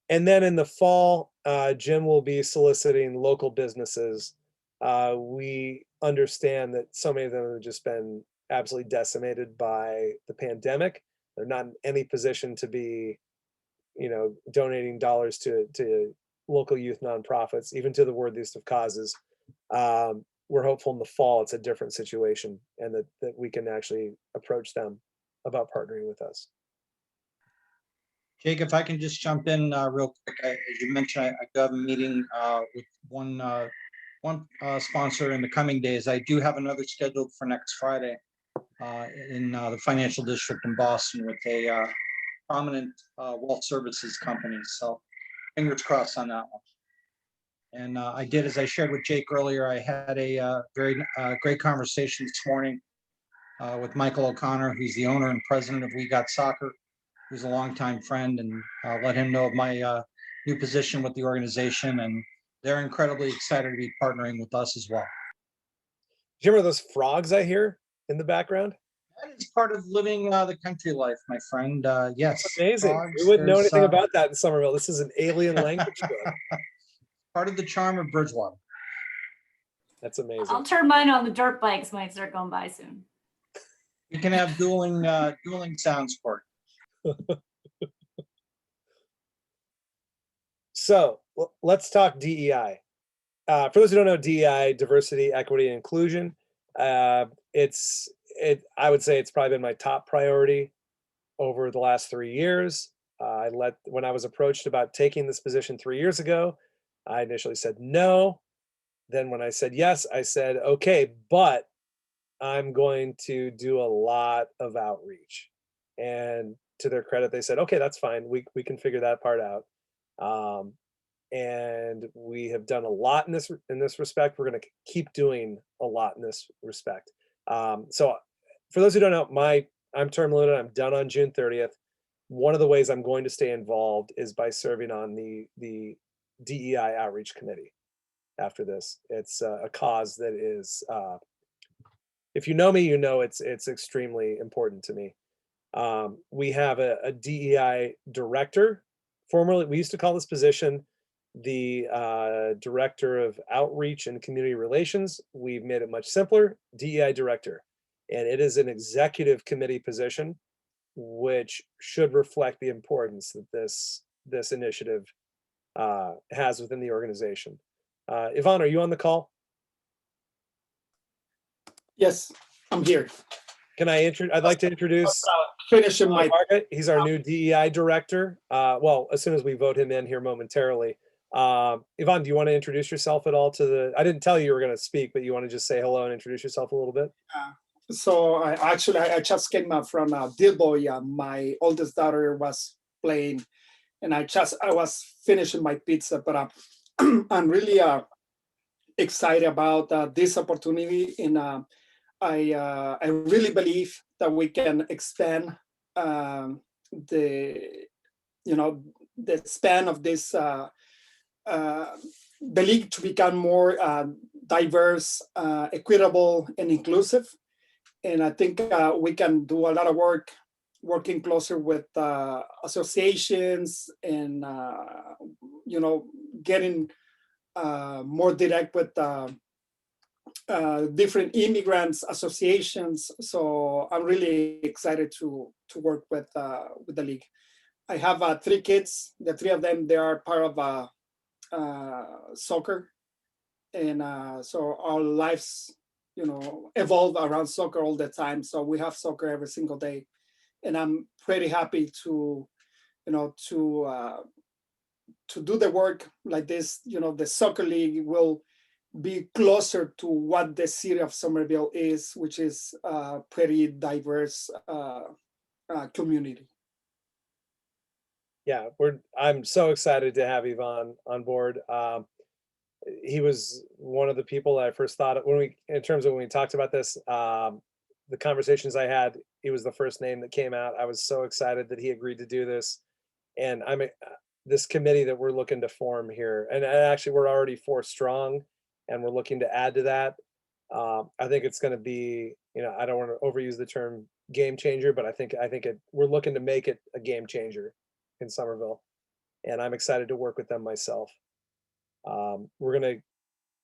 And then in the fall, Jim will be soliciting local businesses. We understand that so many of them have just been absolutely decimated by the pandemic. They're not in any position to be, donating dollars to local youth nonprofits, even to the worthiest of causes. We're hopeful in the fall it's a different situation, and that we can actually approach them about partnering with us. Jake, if I can just jump in real quick, as you mentioned, I do have a meeting with one sponsor in the coming days. I do have another scheduled for next Friday in the financial district in Boston with a prominent wealth services company. So fingers crossed on that one. And I did, as I shared with Jake earlier, I had a very great conversation this morning with Michael O'Connor, who's the owner and president of We Got Soccer, who's a longtime friend, and let him know of my new position with the organization. And they're incredibly excited to be partnering with us as well. Do you remember those frogs I hear in the background? That is part of living the country life, my friend. Yes. That's amazing. Frogs, we wouldn't know anything about that in Somerville. This is an alien language to us. Part of the charm of Bridgewater. That's amazing. I'll turn mine on the dirt bikes when I start going by soon. You can have dueling sounds for it. So let's talk DEI. For those who don't know, DEI, diversity, equity, and inclusion. I would say it's probably been my top priority over the last 3 years. When I was approached about taking this position 3 years ago, I initially said no. Then when I said yes, I said, okay, but I'm going to do a lot of outreach. And to their credit, they said, okay, that's fine. We can figure that part out. And we have done a lot in this respect. We're going to keep doing a lot in this respect. So for those who don't know, I'm term limited. I'm done on June 30th. one of the ways I'm going to stay involved is by serving on the DEI outreach committee after this. It's a cause that is, if you know me, you know it's extremely important to me. We have a DEI director. Formerly, we used to call this position the Director of Outreach and Community Relations. We've made it much simpler, DEI Director. And it is an executive committee position, which should reflect the importance that this initiative has within the organization. Yvonne, are you on the call? Yes, I'm here. Can I'd like to introduce Finishing my, Margaret. He's our new DEI director. Well, as soon as we vote him in here momentarily. Yvonne, do you want to introduce yourself at all I didn't tell you were going to speak, but you want to just say hello and introduce yourself a little bit? so I just came up from Dilboy. My oldest daughter was playing, and I was finishing my pizza, but I'm really excited about this opportunity, and I really believe that we can expand the span of this the league to become more diverse, equitable, and inclusive. And I think we can do a lot of work working closer with associations and getting more direct with different immigrants associations. So I'm really excited to work with the league. I have 3 kids. The 3 of them, they are part of soccer, and so our lives evolve around soccer all the time. So we have soccer every single day, and I'm pretty happy to do the work like this. The soccer league will be closer to what the city of Somerville is, which is a pretty diverse community. Yeah, I'm so excited to have Yvonne on board. He was one of the people that I first thought of when we talked about this, the conversations I had, he was the first name that came out. I was so excited that he agreed to do this. And this committee that we're looking to form here, and actually we're already 4 strong, and we're looking to add to that. I think it's going to be, I don't want to overuse the term game changer, but I think we're looking to make it a game changer in Somerville, and I'm excited to work with them myself. We're going to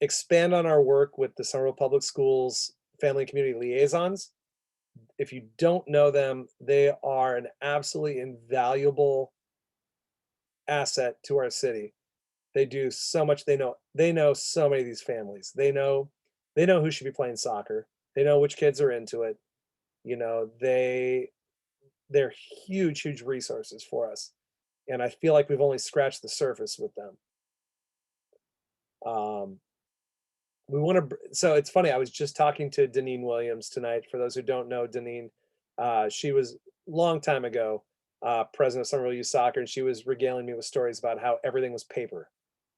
expand on our work with the Somerville Public Schools Family and Community Liaisons. If you don't know them, they are an absolutely invaluable asset to our city. They do so much. They know so many of these families. They know who should be playing soccer. They know which kids are into it. They're huge resources for us. And I feel like we've only scratched the surface with them. So it's funny, I was just talking to Deneen Williams tonight. For those who don't know Deneen, she was long time ago president of Somerville Youth Soccer, and she was regaling me with stories about how everything was paper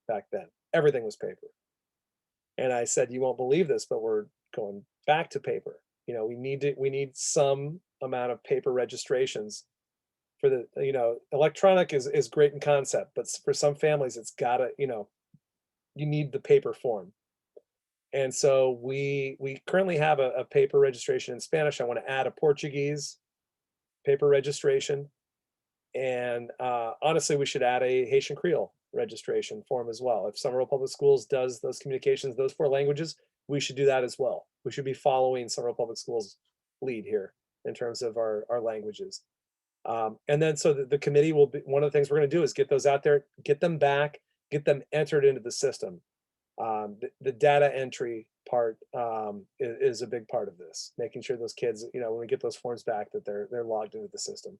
back then. Everything was paper. And I said, you won't believe this, but we're going back to paper. We need some amount of paper registrations for the, electronic is great in concept, but for some families, it's gotta, you need the paper form. And so we currently have a paper registration in Spanish. I want to add a Portuguese paper registration. And honestly, we should add a Haitian Creole registration form as well. If Somerville Public Schools does those communications, those 4 languages, we should do that as well. We should be following Somerville Public Schools' lead here in terms of our languages. And then so the committee will be, one of the things we're going to do is get those out there, get them back, get them entered into the system. The data entry part is a big part of this, making sure those kids, when we get those forms back, that they're logged into the system.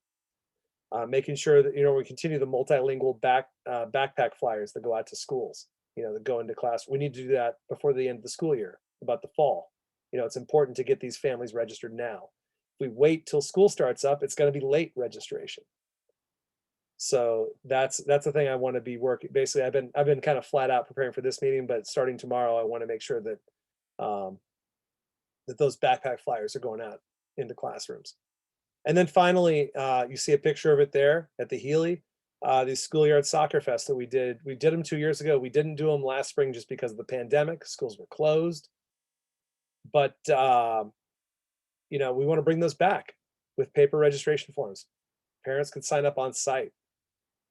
Making sure that, we continue the multilingual backpack flyers that go out to schools, that go into class. We need to do that before the end of the school year, about the fall. It's important to get these families registered now. If we wait till school starts up, it's going to be late registration. So that's the thing I want to be working. Basically, I've been kind of flat out preparing for this meeting, but starting tomorrow, I want to make sure that that those backpack flyers are going out into classrooms. And then finally, you see a picture of it there at the Healy, these schoolyard soccer fests that we did. We did them 2 years ago. We didn't do them last spring just because of the pandemic. Schools were closed. But, you know, we want to bring those back with paper registration forms. Parents can sign up on site.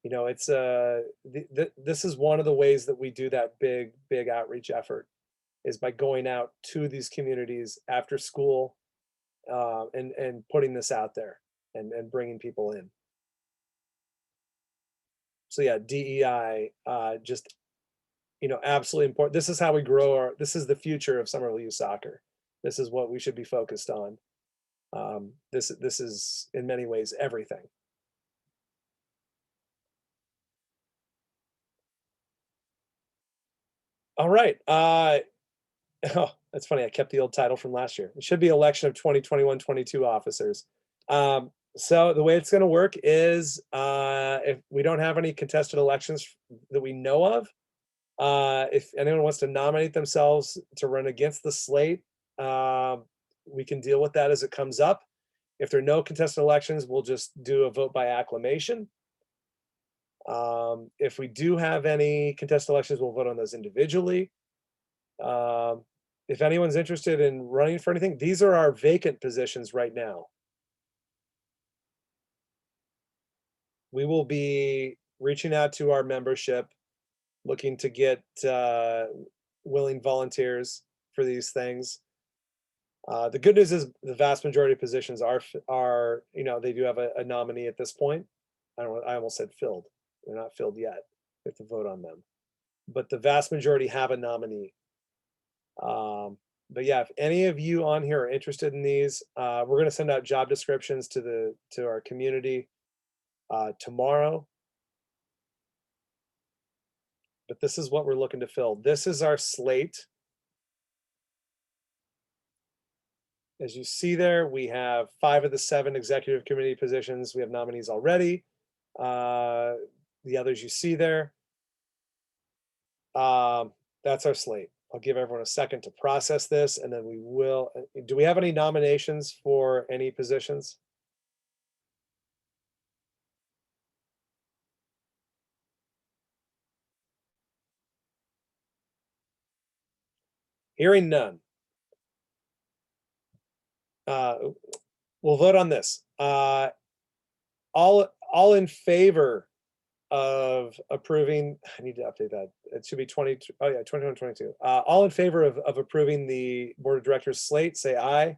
You know, it's this is one of the ways that we do that big outreach effort, is by going out to these communities after school, and putting this out there and bringing people in. So yeah, DEI, just, you know, absolutely important. This is how we grow this is the future of Somerville Youth Soccer. This is what we should be focused on. This is in many ways everything. All right. Oh, that's funny. I kept the old title from last year. It should be election of 2021-22 officers. So the way it's going to work is, if we don't have any contested elections that we know of, if anyone wants to nominate themselves to run against the slate, we can deal with that as it comes up. If there are no contested elections, we'll just do a vote by acclamation. If we do have any contested elections, we'll vote on those individually. If anyone's interested in running for anything, these are our vacant positions right now. We will be reaching out to our membership, looking to get willing volunteers for these things. The good news is the vast majority of positions are, you know, they do have a nominee at this point. I almost said filled. They're not filled yet. We have to vote on them. But the vast majority have a nominee. But yeah, if any of you on here are interested in these, we're going to send out job descriptions to our community tomorrow. But this is what we're looking to fill. This is our slate. As you see there, we have 5 of the 7 executive committee positions. We have nominees already. The others you see there. That's our slate. I'll give everyone a second to process this, and then we will. Do we have any nominations for any positions? Hearing none. We'll vote on this. All in favor of approving, I need to update that. It should be 21-22. All in favor of approving the board of directors slate, say aye.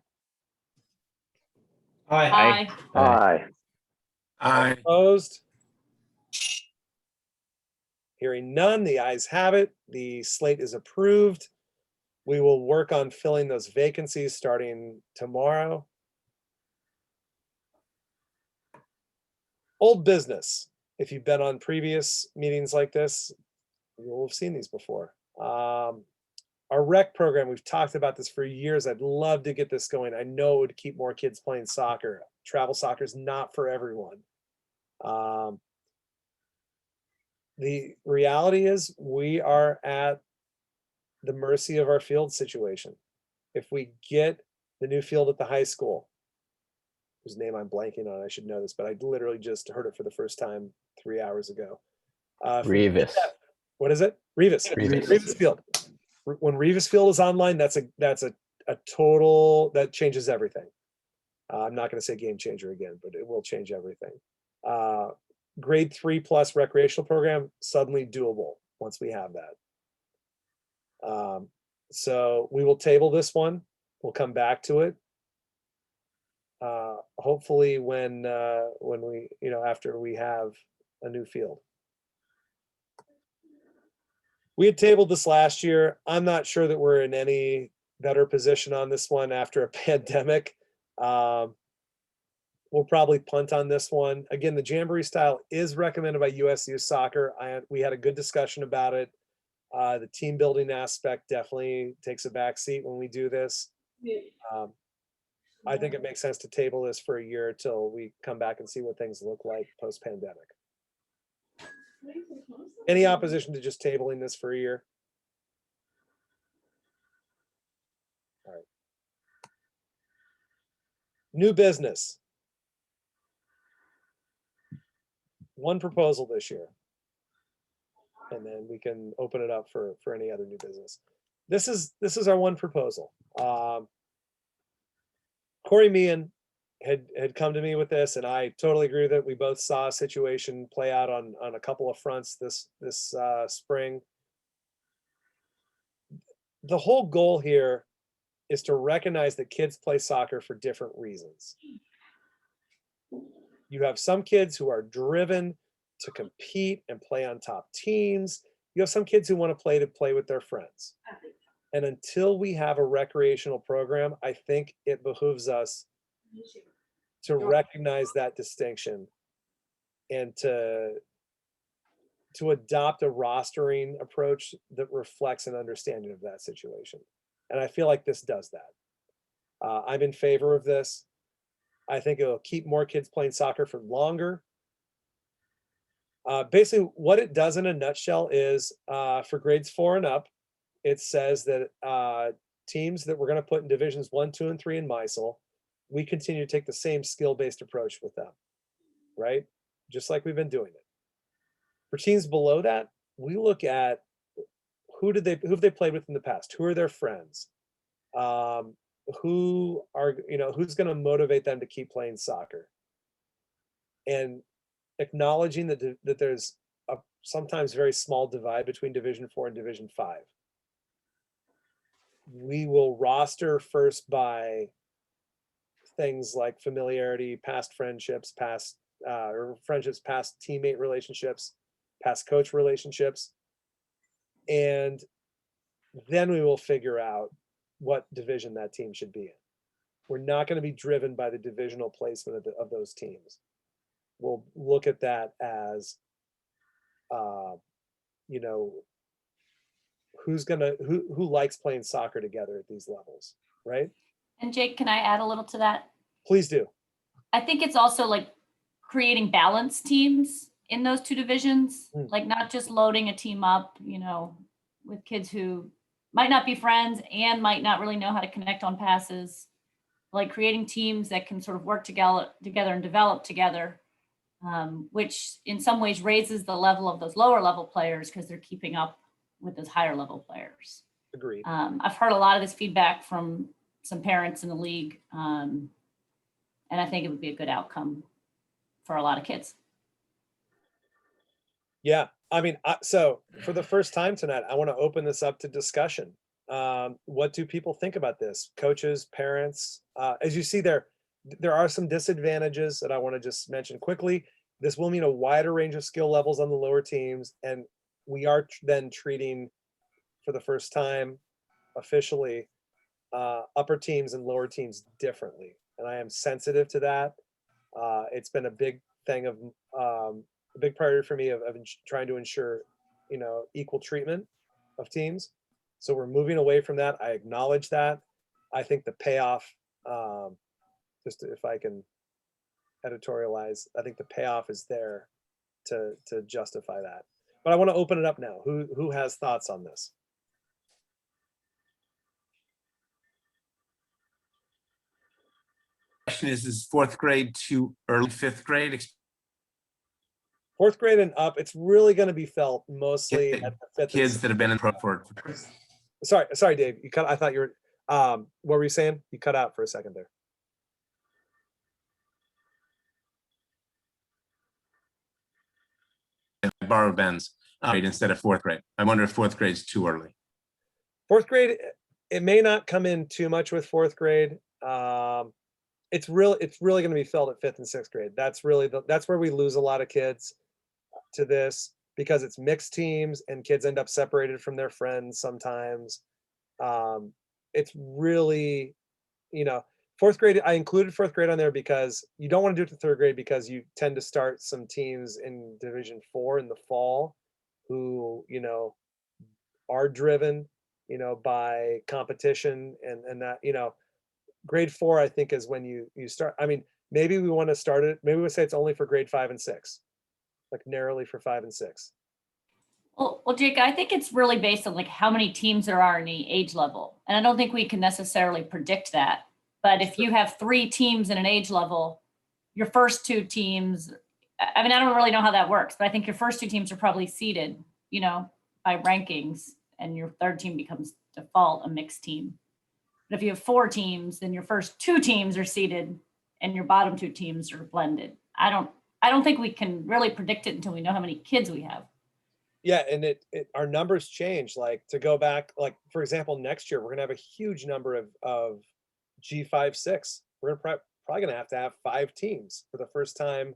Aye. Aye. Aye. Opposed? Hearing none, the ayes have it. The slate is approved. We will work on filling those vacancies starting tomorrow. Old business. If you've been on previous meetings like this, you'll have seen these before. Our rec program, we've talked about this for years. I'd love to get this going. I know it would keep more kids playing soccer. Travel soccer is not for everyone. The reality is we are at the mercy of our field situation. If we get the new field at the high school, whose name I'm blanking on, I should know this, but I literally just heard it for the first time 3 hours ago. Revis. What is it? Revis. Revis. Revis Field. When Revis Field is online, that's a total, that changes everything. I'm not going to say game changer again, but it will change everything. Grade 3+ recreational program, suddenly doable once we have that. So we will table this one. We'll come back to it. Hopefully when we, after we have a new field. We had tabled this last year. I'm not sure that we're in any better position on this one after a pandemic. We'll probably punt on this one. Again, the Jamboree style is recommended by US Youth Soccer. We had a good discussion about it. The team building aspect definitely takes a back seat when we do this. I think it makes sense to table this for a year until we come back and see what things look like post-pandemic. Any opposition to just tabling this for a year? All right. New business. one proposal this year. And then we can open it up for any other new business. This is our one proposal. Corey Meehan had come to me with this, and I totally agree that we both saw a situation play out on a couple of fronts this spring. The whole goal here is to recognize that kids play soccer for different reasons. You have some kids who are driven to compete and play on top teams. You have some kids who want to play with their friends. And until we have a recreational program, I think it behooves us to recognize that distinction and to adopt a rostering approach that reflects an understanding of that situation. And I feel like this does that. I'm in favor of this. I think it'll keep more kids playing soccer for longer. Basically, what it does in a nutshell is for grades 4 and up, it says that teams that we're going to put in divisions 1, 2, and 3 in MISL, we continue to take the same skill-based approach with them, right? Just like we've been doing it. For teams below that, we look at who have they played with in the past? Who are their friends? Who are, who's going to motivate them to keep playing soccer? And acknowledging that there's a sometimes very small divide between Division 4 and Division 5. We will roster first by things like familiarity, past friendships, past teammate relationships, past coach relationships, and then we will figure out what division that team should be in. We're not going to be driven by the divisional placement of those teams. We'll look at that as, who likes playing soccer together at these levels, right? And Jake, can I add a little to that? Please do. I think it's also like creating balanced teams in those two divisions, like not just loading a team up, with kids who might not be friends and might not really know how to connect on passes, like creating teams that can sort of work together and develop together, which in some ways raises the level of those lower level players because they're keeping up with those higher level players. Agreed. I've heard a lot of this feedback from some parents in the league, and I think it would be a good outcome for a lot of kids. Yeah, I mean, so for the first time tonight, I want to open this up to discussion. What do people think about this? Coaches, parents, as you see there are some disadvantages that I want to just mention quickly. This will mean a wider range of skill levels on the lower teams, and we are then treating for the first time officially upper teams and lower teams differently. And I am sensitive to that. It's been a big thing of a big priority for me of trying to ensure, equal treatment of teams. So we're moving away from that. I acknowledge that. I think the payoff, just if I can editorialize, I think the payoff is there to justify that. But I want to open it up now. Who has thoughts on this? Question is 4th grade too early, 5th grade? 4th grade and up, it's really going to be felt mostly at the 5th. Kids that have been in pro for. Sorry, Dave. You cut. I thought you were. What were you saying? You cut out for a second there. Borrow Ben's instead of 4th grade. I wonder if 4th grade is too early. 4th grade, it may not come in too much with 4th grade. It's really going to be felt at 5th and 6th grade. That's really that's where we lose a lot of kids to this, because it's mixed teams and kids end up separated from their friends sometimes. It's really, 4th grade, I included 4th grade on there because you don't want to do it to 3rd grade, because you tend to start some teams in Division 4 in the fall who, are driven, by competition and that, grade 4, I think, is when you start. I mean, maybe we want to start it. Maybe we'll say it's only for grade 5 and 6, like narrowly for 5 and 6. Well, Jake, I think it's really based on like how many teams there are in the age level. And I don't think we can necessarily predict that. But if you have 3 teams in an age level, your first 2 teams, I mean, I don't really know how that works, but I think your first two teams are probably seeded, by rankings, and your third team becomes default a mixed team. But if you have 4 teams, then your first 2 teams are seeded and your bottom 2 teams are blended. I don't think we can really predict it until we know how many kids we have. Yeah, and our numbers change. Like, to go back, like, for example, next year we're gonna have a huge number of G5-6. We're probably gonna have 5 teams for the first time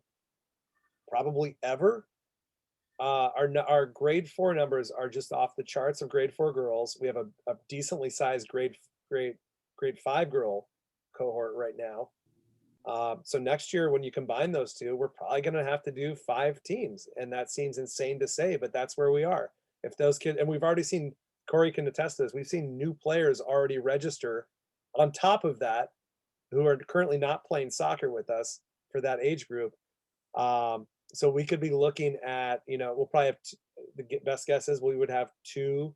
probably ever. Our grade 4 numbers are just off the charts of grade 4 girls. We have a decently sized grade 5 girl cohort right now. So next year, when you combine those two, we're probably going to have to do 5 teams, and that seems insane to say, but that's where we are. If those kids, and we've already seen, Corey can attest to this, we've seen new players already register on top of that, who are currently not playing soccer with us for that age group. So we could be looking at, we'll probably have the best guess is we would have 2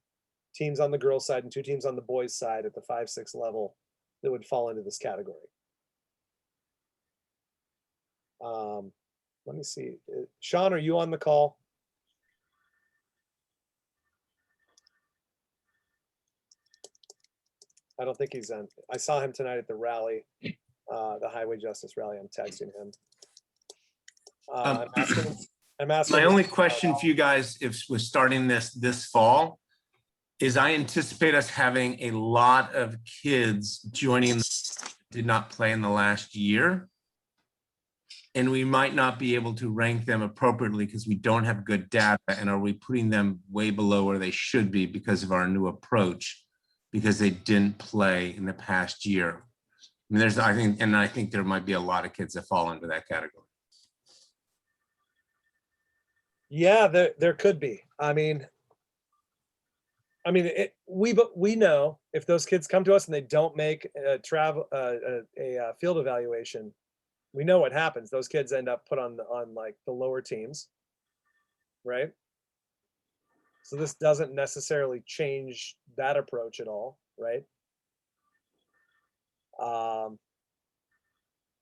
teams on the girls' side and 2 teams on the boys' side at the 5-6 level that would fall into this category. Let me see. Sean, are you on the call? I don't think he's on. I saw him tonight at the rally, the Highway Justice rally. I'm texting him. I'm asking My him only question for you guys, if we're starting this fall, is I anticipate us having a lot of kids joining that did not play in the last year. And we might not be able to rank them appropriately because we don't have good data. And are we putting them way below where they should be because of our new approach, because they didn't play in the past year? I mean, I think there might be a lot of kids that fall into that category. Yeah, there could be. We know if those kids come to us and they don't make a field evaluation, we know what happens. Those kids end up put on like the lower teams, right? So this doesn't necessarily change that approach at all, right?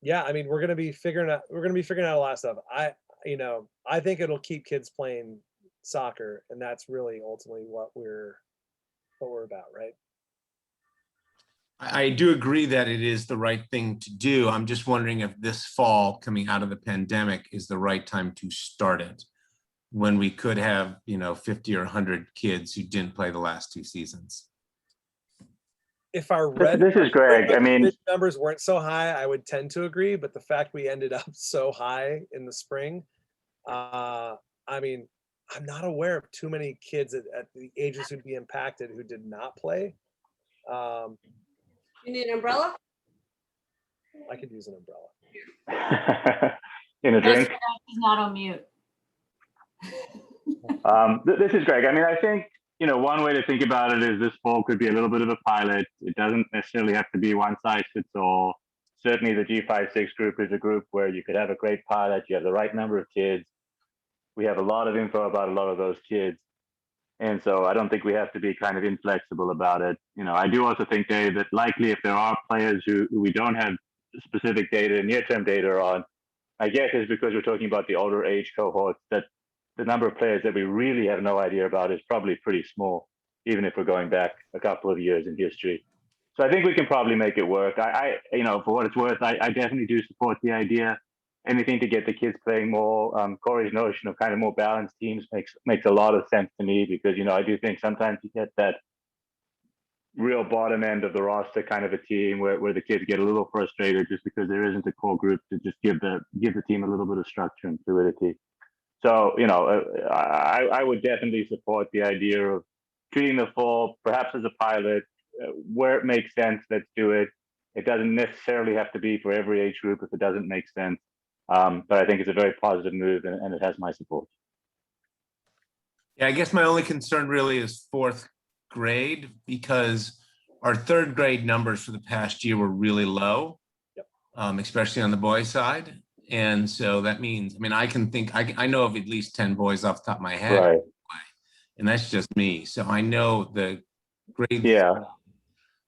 Yeah, I mean, we're gonna be figuring out a lot of stuff. I think it'll keep kids playing soccer, and that's really ultimately what we're about, right? I do agree that it is the right thing to do. I'm just wondering if this fall, coming out of the pandemic, is the right time to start it, when we could have 50 or 100 kids who didn't play the last 2 seasons. If our This is Greg. I mean, numbers weren't so high, I would tend to agree. But the fact we ended up so high in the spring, I'm not aware of too many kids at the ages who'd be impacted who did not play. You need an umbrella? I could use an umbrella. In a drink. He's not on mute. This is Greg. I mean, I think, one way to think about it is this fall could be a little bit of a pilot. It doesn't necessarily have to be one size fits all. Certainly the G5-6 group is a group where you could have a great pilot. You have the right number of kids. We have a lot of info about a lot of those kids. And so I don't think we have to be kind of inflexible about it. I do also think, Dave, that likely if there are players who we don't have specific data, near-term data on, I guess is because we're talking about the older age cohorts, that the number of players that we really have no idea about is probably pretty small, even if we're going back a couple of years in history. So I think we can probably make it work. For what it's worth, I definitely do support the idea. Anything to get the kids playing more. Corey's notion of kind of more balanced teams makes a lot of sense to me, because I do think sometimes you get that real bottom end of the roster kind of a team where the kids get a little frustrated just because there isn't a core group to just give the team a little bit of structure and fluidity. So I would definitely support the idea of treating the fall perhaps as a pilot. Where it makes sense, let's do it. It doesn't necessarily have to be for every age group if it doesn't make sense. But I think it's a very positive move, and it has my support. Yeah, I guess my only concern really is 4th grade, because our 3rd grade numbers for the past year were really low, especially on the boys' side. And so that means, I know of at least 10 boys off the top of my head, Right. And that's just me. So I know the grade. Yeah.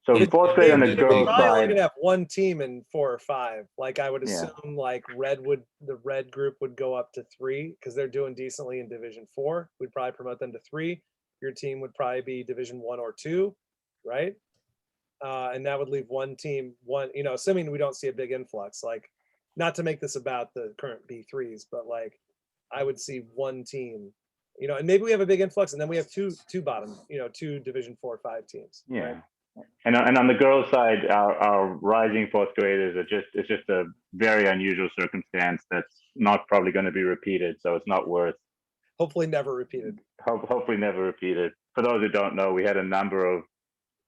So It- fourth grade on the We're girls' probably only side, gonna have one team in 4 or 5. Like I would Yeah. assume like the red group would go up to 3 because they're doing decently in Division 4. We'd probably promote them to 3. Your team would probably be Division 1 or 2, right? And that would leave one team, assuming we don't see a big influx, like not to make this about the current B3s, but like I would see one team, and maybe we have a big influx and then we have two bottom, 2 Division 4 or 5 teams. yeah. Right? And on the girls' side, our rising fourth graders it's just a very unusual circumstance that's not probably going to be repeated. So it's not worth. Hopefully never repeated. Hopefully never repeated. For those who don't know, we had a number of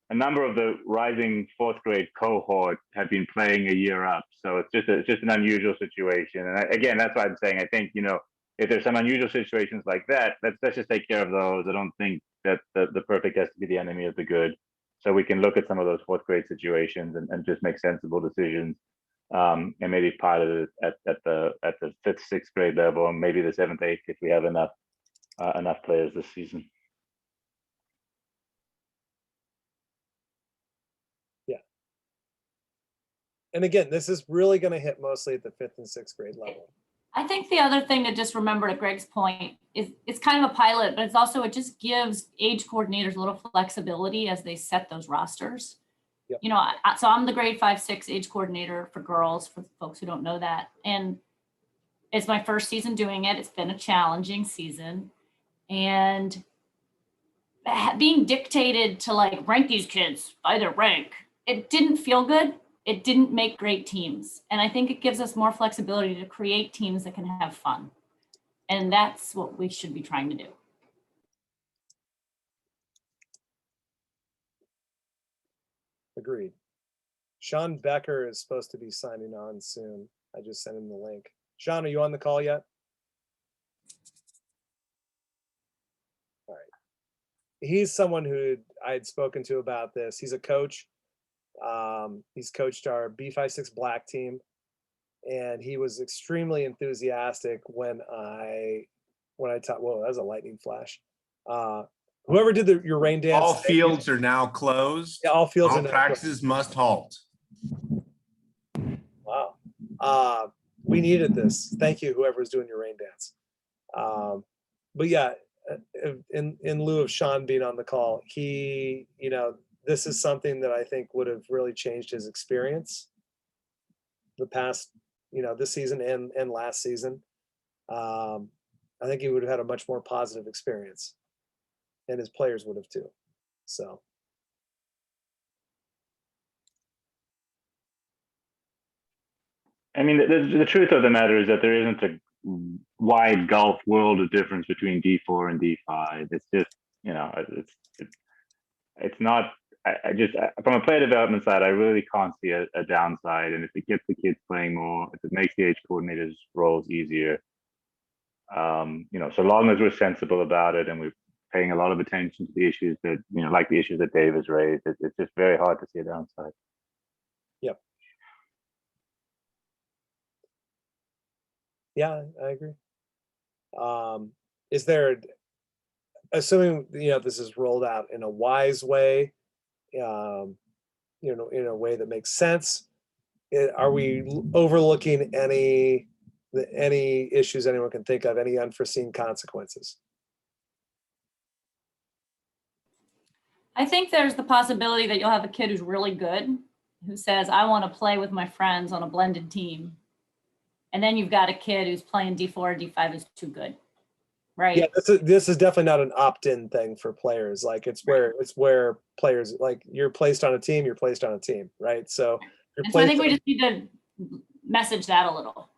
the rising fourth grade cohort have been playing a year up. So it's just an unusual situation. And again, that's why I'm saying I think if there's some unusual situations like that, let's just take care of those. I don't think that the perfect has to be the enemy of the good. So we can look at some of those fourth grade situations and just make sensible decisions. And maybe pilot it at the 5th, 6th grade level, and maybe the 7th, 8th if we have enough players this season. And again, this is really going to hit mostly at the 5th and 6th grade level. I think the other thing to just remember, to Greg's point, is it's kind of a pilot, but it just gives age coordinators a little flexibility as they set those rosters. Yep. So I'm the grade 5, 6 age coordinator for girls, for folks who don't know that. And it's my first season doing it. It's been a challenging season. And being dictated to like rank these kids by their rank, it didn't feel good. It didn't make great teams. And I think it gives us more flexibility to create teams that can have fun. And that's what we should be trying to do. Agreed. Sean Becker is supposed to be signing on soon. I just sent him the link. Sean, are you on the call yet? All right. He's someone who I had spoken to about this. He's a coach. He's coached our B56 black team, and he was extremely enthusiastic when I taught. Whoa, that was a lightning flash. Whoever did your rain dance. All fields are now closed. Yeah, all fields are now practices must halt. Wow. We needed this. Thank you, whoever's doing your rain dance. But yeah, in lieu of Sean being on the call, he, this is something that I think would have really changed his experience the past, this season and last season. I think he would have had a much more positive experience, and his players would have too. So. I mean, the truth of the matter is that there isn't a wide gulf world of difference between D4 and D5. It's just, it's not. I just, from a player development side, I really can't see a downside. And if it gets the kids playing more, if it makes the age coordinators' roles easier, so long as we're sensible about it and we're paying a lot of attention to the issues that, like the issues that Dave has raised, it's just very hard to see a downside. Yep. Yeah, I agree. Is there, assuming this is rolled out in a wise way, in a way that makes sense, are we overlooking any issues anyone can think of, any unforeseen consequences? I think there's the possibility that you'll have a kid who's really good, who says, I want to play with my friends on a blended team. And then you've got a kid who's playing D4 or D5 is too good, right? Yeah, this is definitely not an opt-in thing for players. Like it's where players, like, you're placed on a team, right? So and so I think we just need to message that a little.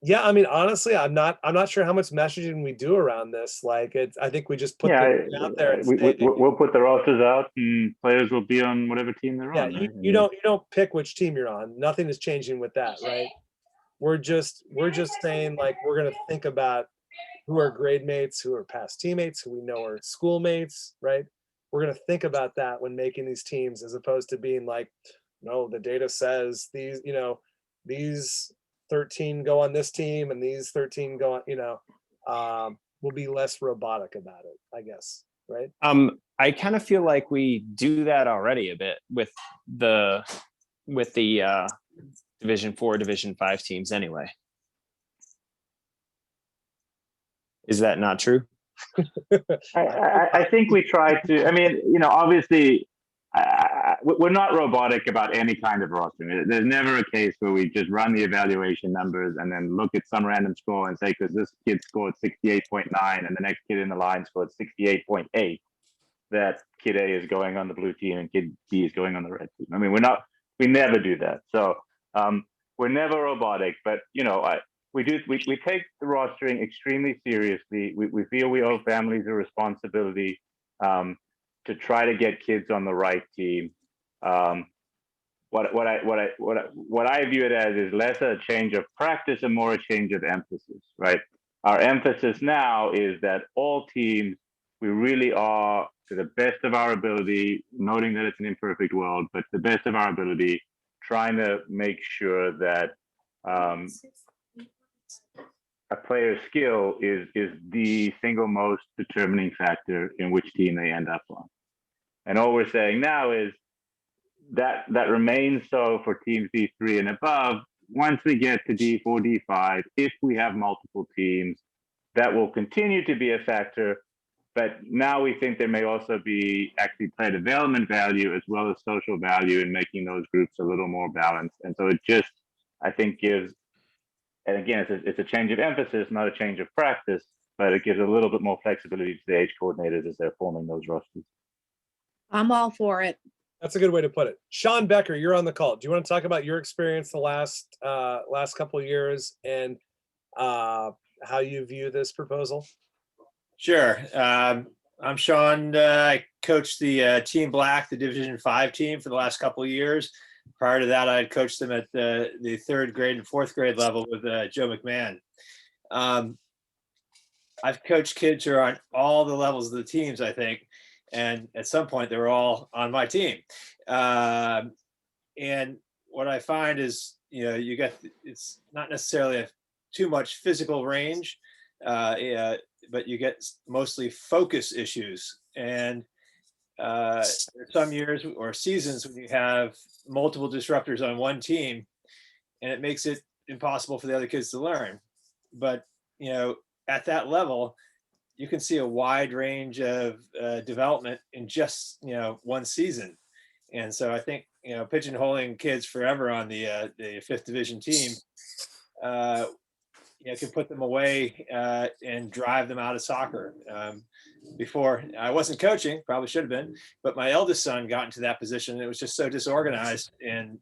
Yeah, I mean, honestly, I'm not sure how much messaging we do around this. Like, I think we just put it out there. And we'll put the rosters out, and players will be on whatever team they're on. Yeah, you don't pick which team you're on. Nothing is changing with that, right? We're just saying, like, we're gonna think about who are grade mates, who are past teammates, who we know are schoolmates, right? We're gonna think about that when making these teams, as opposed to being like, no, the data says these 13 go on this team and these 13 go on, we'll be less robotic about it, I guess. right? I kind of feel like we do that already a bit with the Division 4, Division 5 teams anyway. Is that not true? I think we try to. I mean, obviously, we're not robotic about any kind of rostering. There's never a case where we just run the evaluation numbers and then look at some random score and say, because this kid scored 68.9 and the next kid in the line scored 68.8, that kid A is going on the blue team and kid B is going on the red team. I mean, we never do that. So we're never robotic, but we take the rostering extremely seriously. We feel we owe families a responsibility to try to get kids on the right team. What I view it as is less a change of practice and more a change of emphasis, right? Our emphasis now is that all teams, we really are, to the best of our ability, noting that it's an imperfect world, but to the best of our ability, trying to make sure that a player's skill is the single most determining factor in which team they end up on. And all we're saying now is that remains so for teams D3 and above. Once we get to D4, D5, if we have multiple teams, that will continue to be a factor. But now we think there may also be actually player development value as well as social value in making those groups a little more balanced. And so it just, I think, gives, and again, it's a change of emphasis, not a change of practice, but it gives a little bit more flexibility to the age coordinators as they're forming those rosters. I'm all for it. That's a good way to put it. Sean Becker, you're on the call. Do you want to talk about your experience the last couple of years and how you view this proposal? Sure. I'm Sean. I coached the Team Black, the Division 5 team, for the last couple of years. Prior to that, I had coached them at the 3rd grade and 4th grade level with Joe McMahon. I've coached kids who are on all the levels of the teams, I think, and at some point they were all on my team. And what I find is, it's not necessarily too much physical range, but you get mostly focus issues. And some years or seasons when you have multiple disruptors on one team, and it makes it impossible for the other kids to learn. But at that level, you can see a wide range of development in just one season. And so I think pigeonholing kids forever on the 5th division team can put them away and drive them out of soccer. Before I wasn't coaching, probably should have been, but my eldest son got into that position. And it was just so disorganized and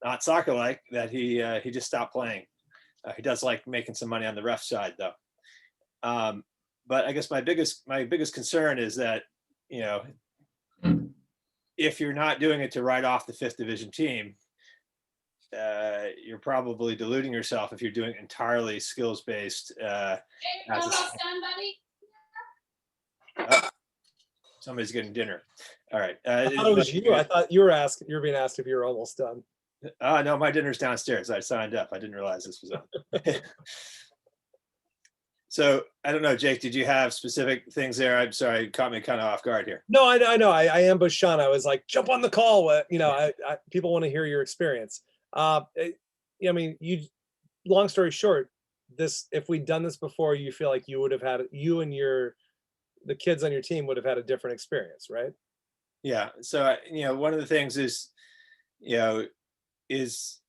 not soccer like that he just stopped playing. He does like making some money on the ref side though. But I guess my biggest concern is that if you're not doing it to write off the 5th division team, you're probably deluding yourself if you're doing entirely skills based. Somebody's getting dinner. All right. I thought it was you. I thought you were being asked if you were almost done. No, my dinner's downstairs. I signed up. I didn't realize this was on. So I don't know, Jake, did you have specific things there? I'm sorry, you caught me kind of off guard here. No, I know. I ambushed Sean. I was like, jump on the call. People want to hear your experience. I mean, long story short, if we'd done this before, you feel like you would have had, you and the kids on your team would have had a different experience, right? Yeah. So, one of the things is, it's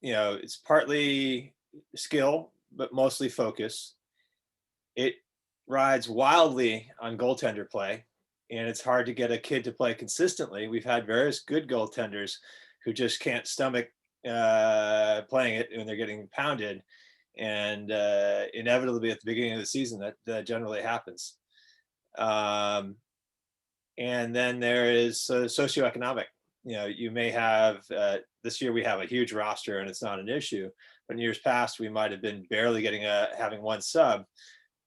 partly skill, but mostly focus. It rides wildly on goaltender play, and it's hard to get a kid to play consistently. We've had various good goaltenders who just can't stomach playing it when they're getting pounded, and inevitably at the beginning of the season that generally happens. And then there is socioeconomic. You may have this year we have a huge roster and it's not an issue, but in years past we might have been barely having one sub.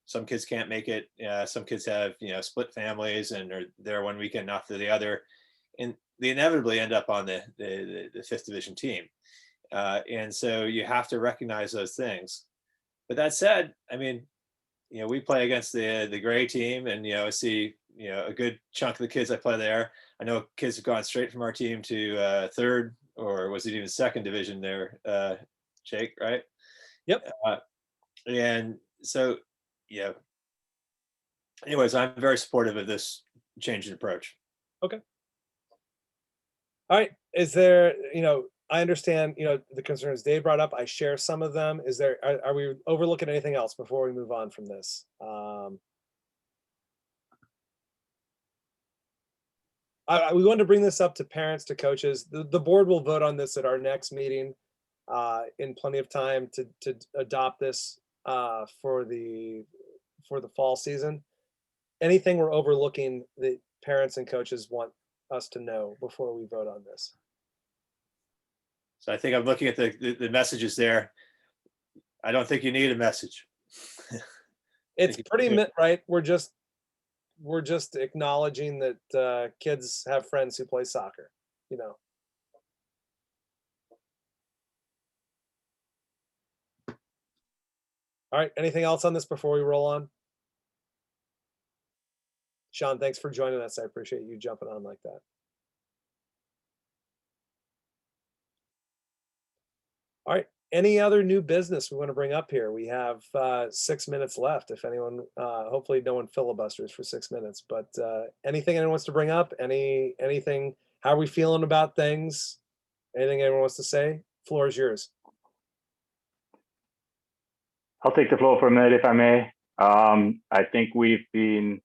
Some kids can't make it. Some kids have split families and are there one weekend, not the other, and they inevitably end up on the 5th division team. And so you have to recognize those things. But that said, I mean, we play against the gray team, and I see a good chunk of the kids I play there. I know kids have gone straight from our team to third, or was it even second division there, Jake, right? Yep. And so, anyways, I'm very supportive of this change in approach. Okay. All right. Is there, I understand, the concerns Dave brought up. I share some of them. Are we overlooking anything else before we move on from this? We wanted to bring this up to parents, to coaches. The board will vote on this at our next meeting in plenty of time to adopt this for the fall season. Anything we're overlooking that parents and coaches want us to know before we vote on this? So I think I'm looking at the messages there. I don't think you need a message. It's pretty right. We're just acknowledging that kids have friends who play soccer, All right. Anything else on this before we roll on? Sean, thanks for joining us. I appreciate you jumping on like that. All right. Any other new business we want to bring up here? We have 6 minutes left. If anyone, hopefully no one filibusters for 6 minutes, but anything anyone wants to bring up? Anything, how are we feeling about things? Anything anyone wants to say? Floor is yours. I'll take the floor for a minute, if I may. I think we've been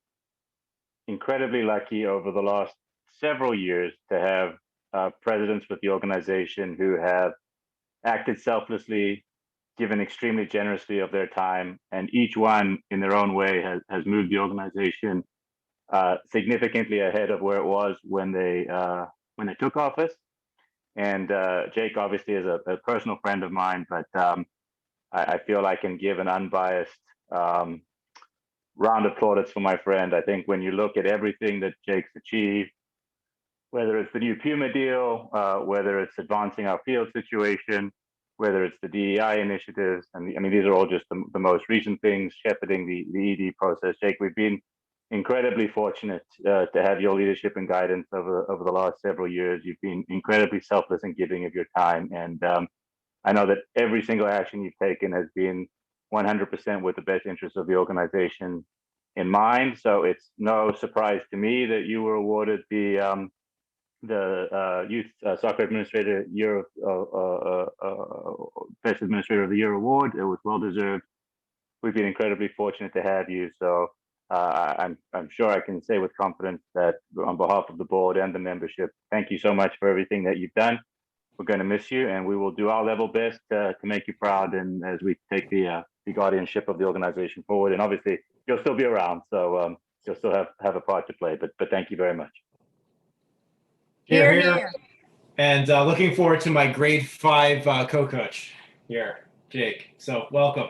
incredibly lucky over the last several years to have presidents with the organization who have acted selflessly, given extremely generously of their time, and each one in their own way has moved the organization significantly ahead of where it was when they took office. And Jake obviously is a personal friend of mine, but I feel I can give an unbiased round of plaudits for my friend. I think when you look at everything that Jake's achieved, whether it's the new Puma deal, whether it's advancing our field situation, whether it's the DEI initiatives, and I mean, these are all just the most recent things, shepherding the ED process. Jake, we've been incredibly fortunate to have your leadership and guidance over the last several years. You've been incredibly selfless and giving of your time. And I know that every single action you've taken has been 100% with the best interests of the organization in mind. So it's no surprise to me that you were awarded the Youth Soccer Administrator Best Administrator of the Year award. It was well deserved. We've been incredibly fortunate to have you. So I'm sure I can say with confidence that on behalf of the board and the membership, thank you so much for everything that you've done. We're going to miss you, and we will do our level best to make you proud, and as we take the guardianship of the organization forward. And obviously, you'll still be around, so you'll still have a part to play. But thank you very much. Hear, hear. And looking forward to my grade 5 co-coach here, Jake. So welcome.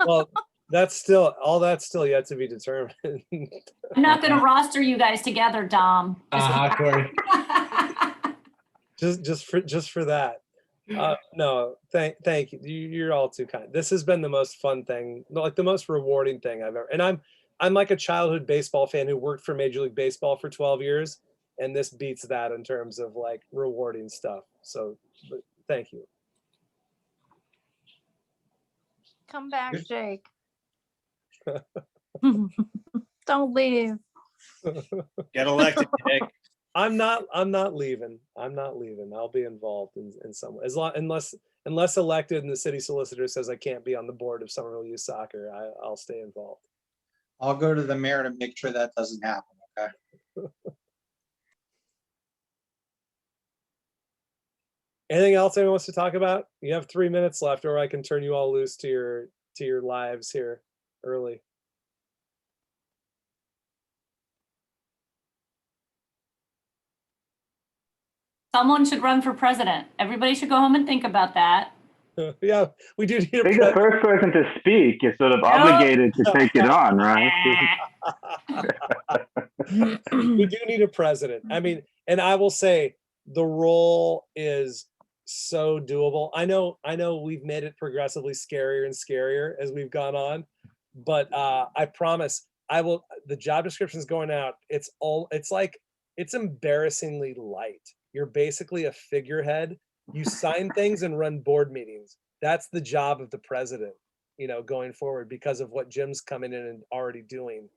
Well, that's still yet to be determined. I'm not going to roster you guys together, Dom. Corey. just for that. No, thank you. You're all too kind. This has been the most fun thing, like the most rewarding thing I've ever. And I'm like a childhood baseball fan who worked for Major League Baseball for 12 years, and this beats that in terms of like rewarding stuff. So, thank you. Come back, Jake. Don't leave. Get elected, Jake. I'm not leaving. I'll be involved in some way. Unless elected and the city solicitor says I can't be on the board of Somerville Youth Soccer, I'll stay involved. I'll go to the mayor to make sure that doesn't happen, okay? Anything else anyone wants to talk about? You have 3 minutes left, or I can turn you all loose to your lives here early. Someone should run for president. Everybody should go home and think about that. Yeah, we do need I think the first person to speak is sort of obligated to take it on, right? We do need a president. I mean, and I will say the role is so doable. I know we've made it progressively scarier and scarier as we've gone on, but I promise I will. The job description is going out. It's embarrassingly light. You're basically a figurehead. You sign things and run board meetings. That's the job of the president, going forward because of what Jim's coming in and already doing.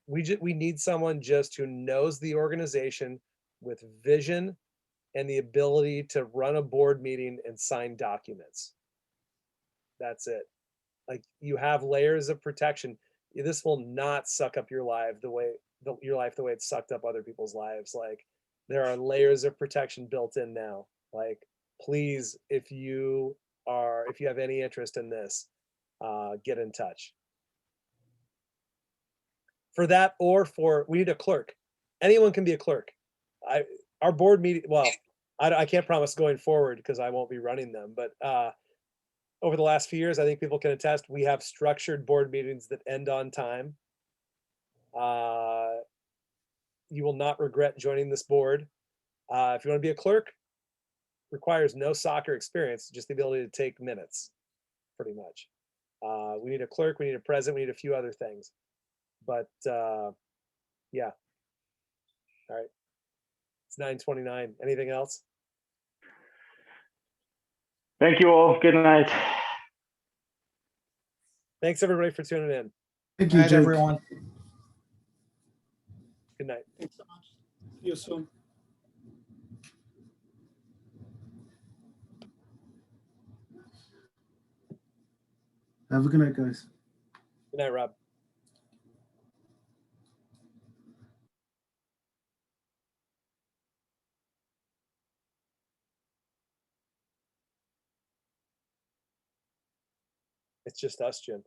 We need someone just who knows the organization with vision and the ability to run a board meeting and sign documents. That's it. Like, you have layers of protection. This will not suck up your life the way it sucked up other people's lives. Like, there are layers of protection built in now. Like, please, if you have any interest in this, get in touch. For that, or we need a clerk. Anyone can be a clerk. Our board meeting, well, I can't promise going forward because I won't be running them, but over the last few years, I think people can attest, we have structured board meetings that end on time. You will not regret joining this board. If you want to be a clerk, requires no soccer experience, just the ability to take minutes, pretty much. We need a clerk, we need a president, we need a few other things. But yeah. All right. It's 9:29. Anything else? Thank you all. Good night. Thanks everybody for tuning in. Thank Good you, night, Jake. everyone. Good night. Thanks so much. See you soon. Have a good night, guys. Good night, Rob. It's just us, Jim.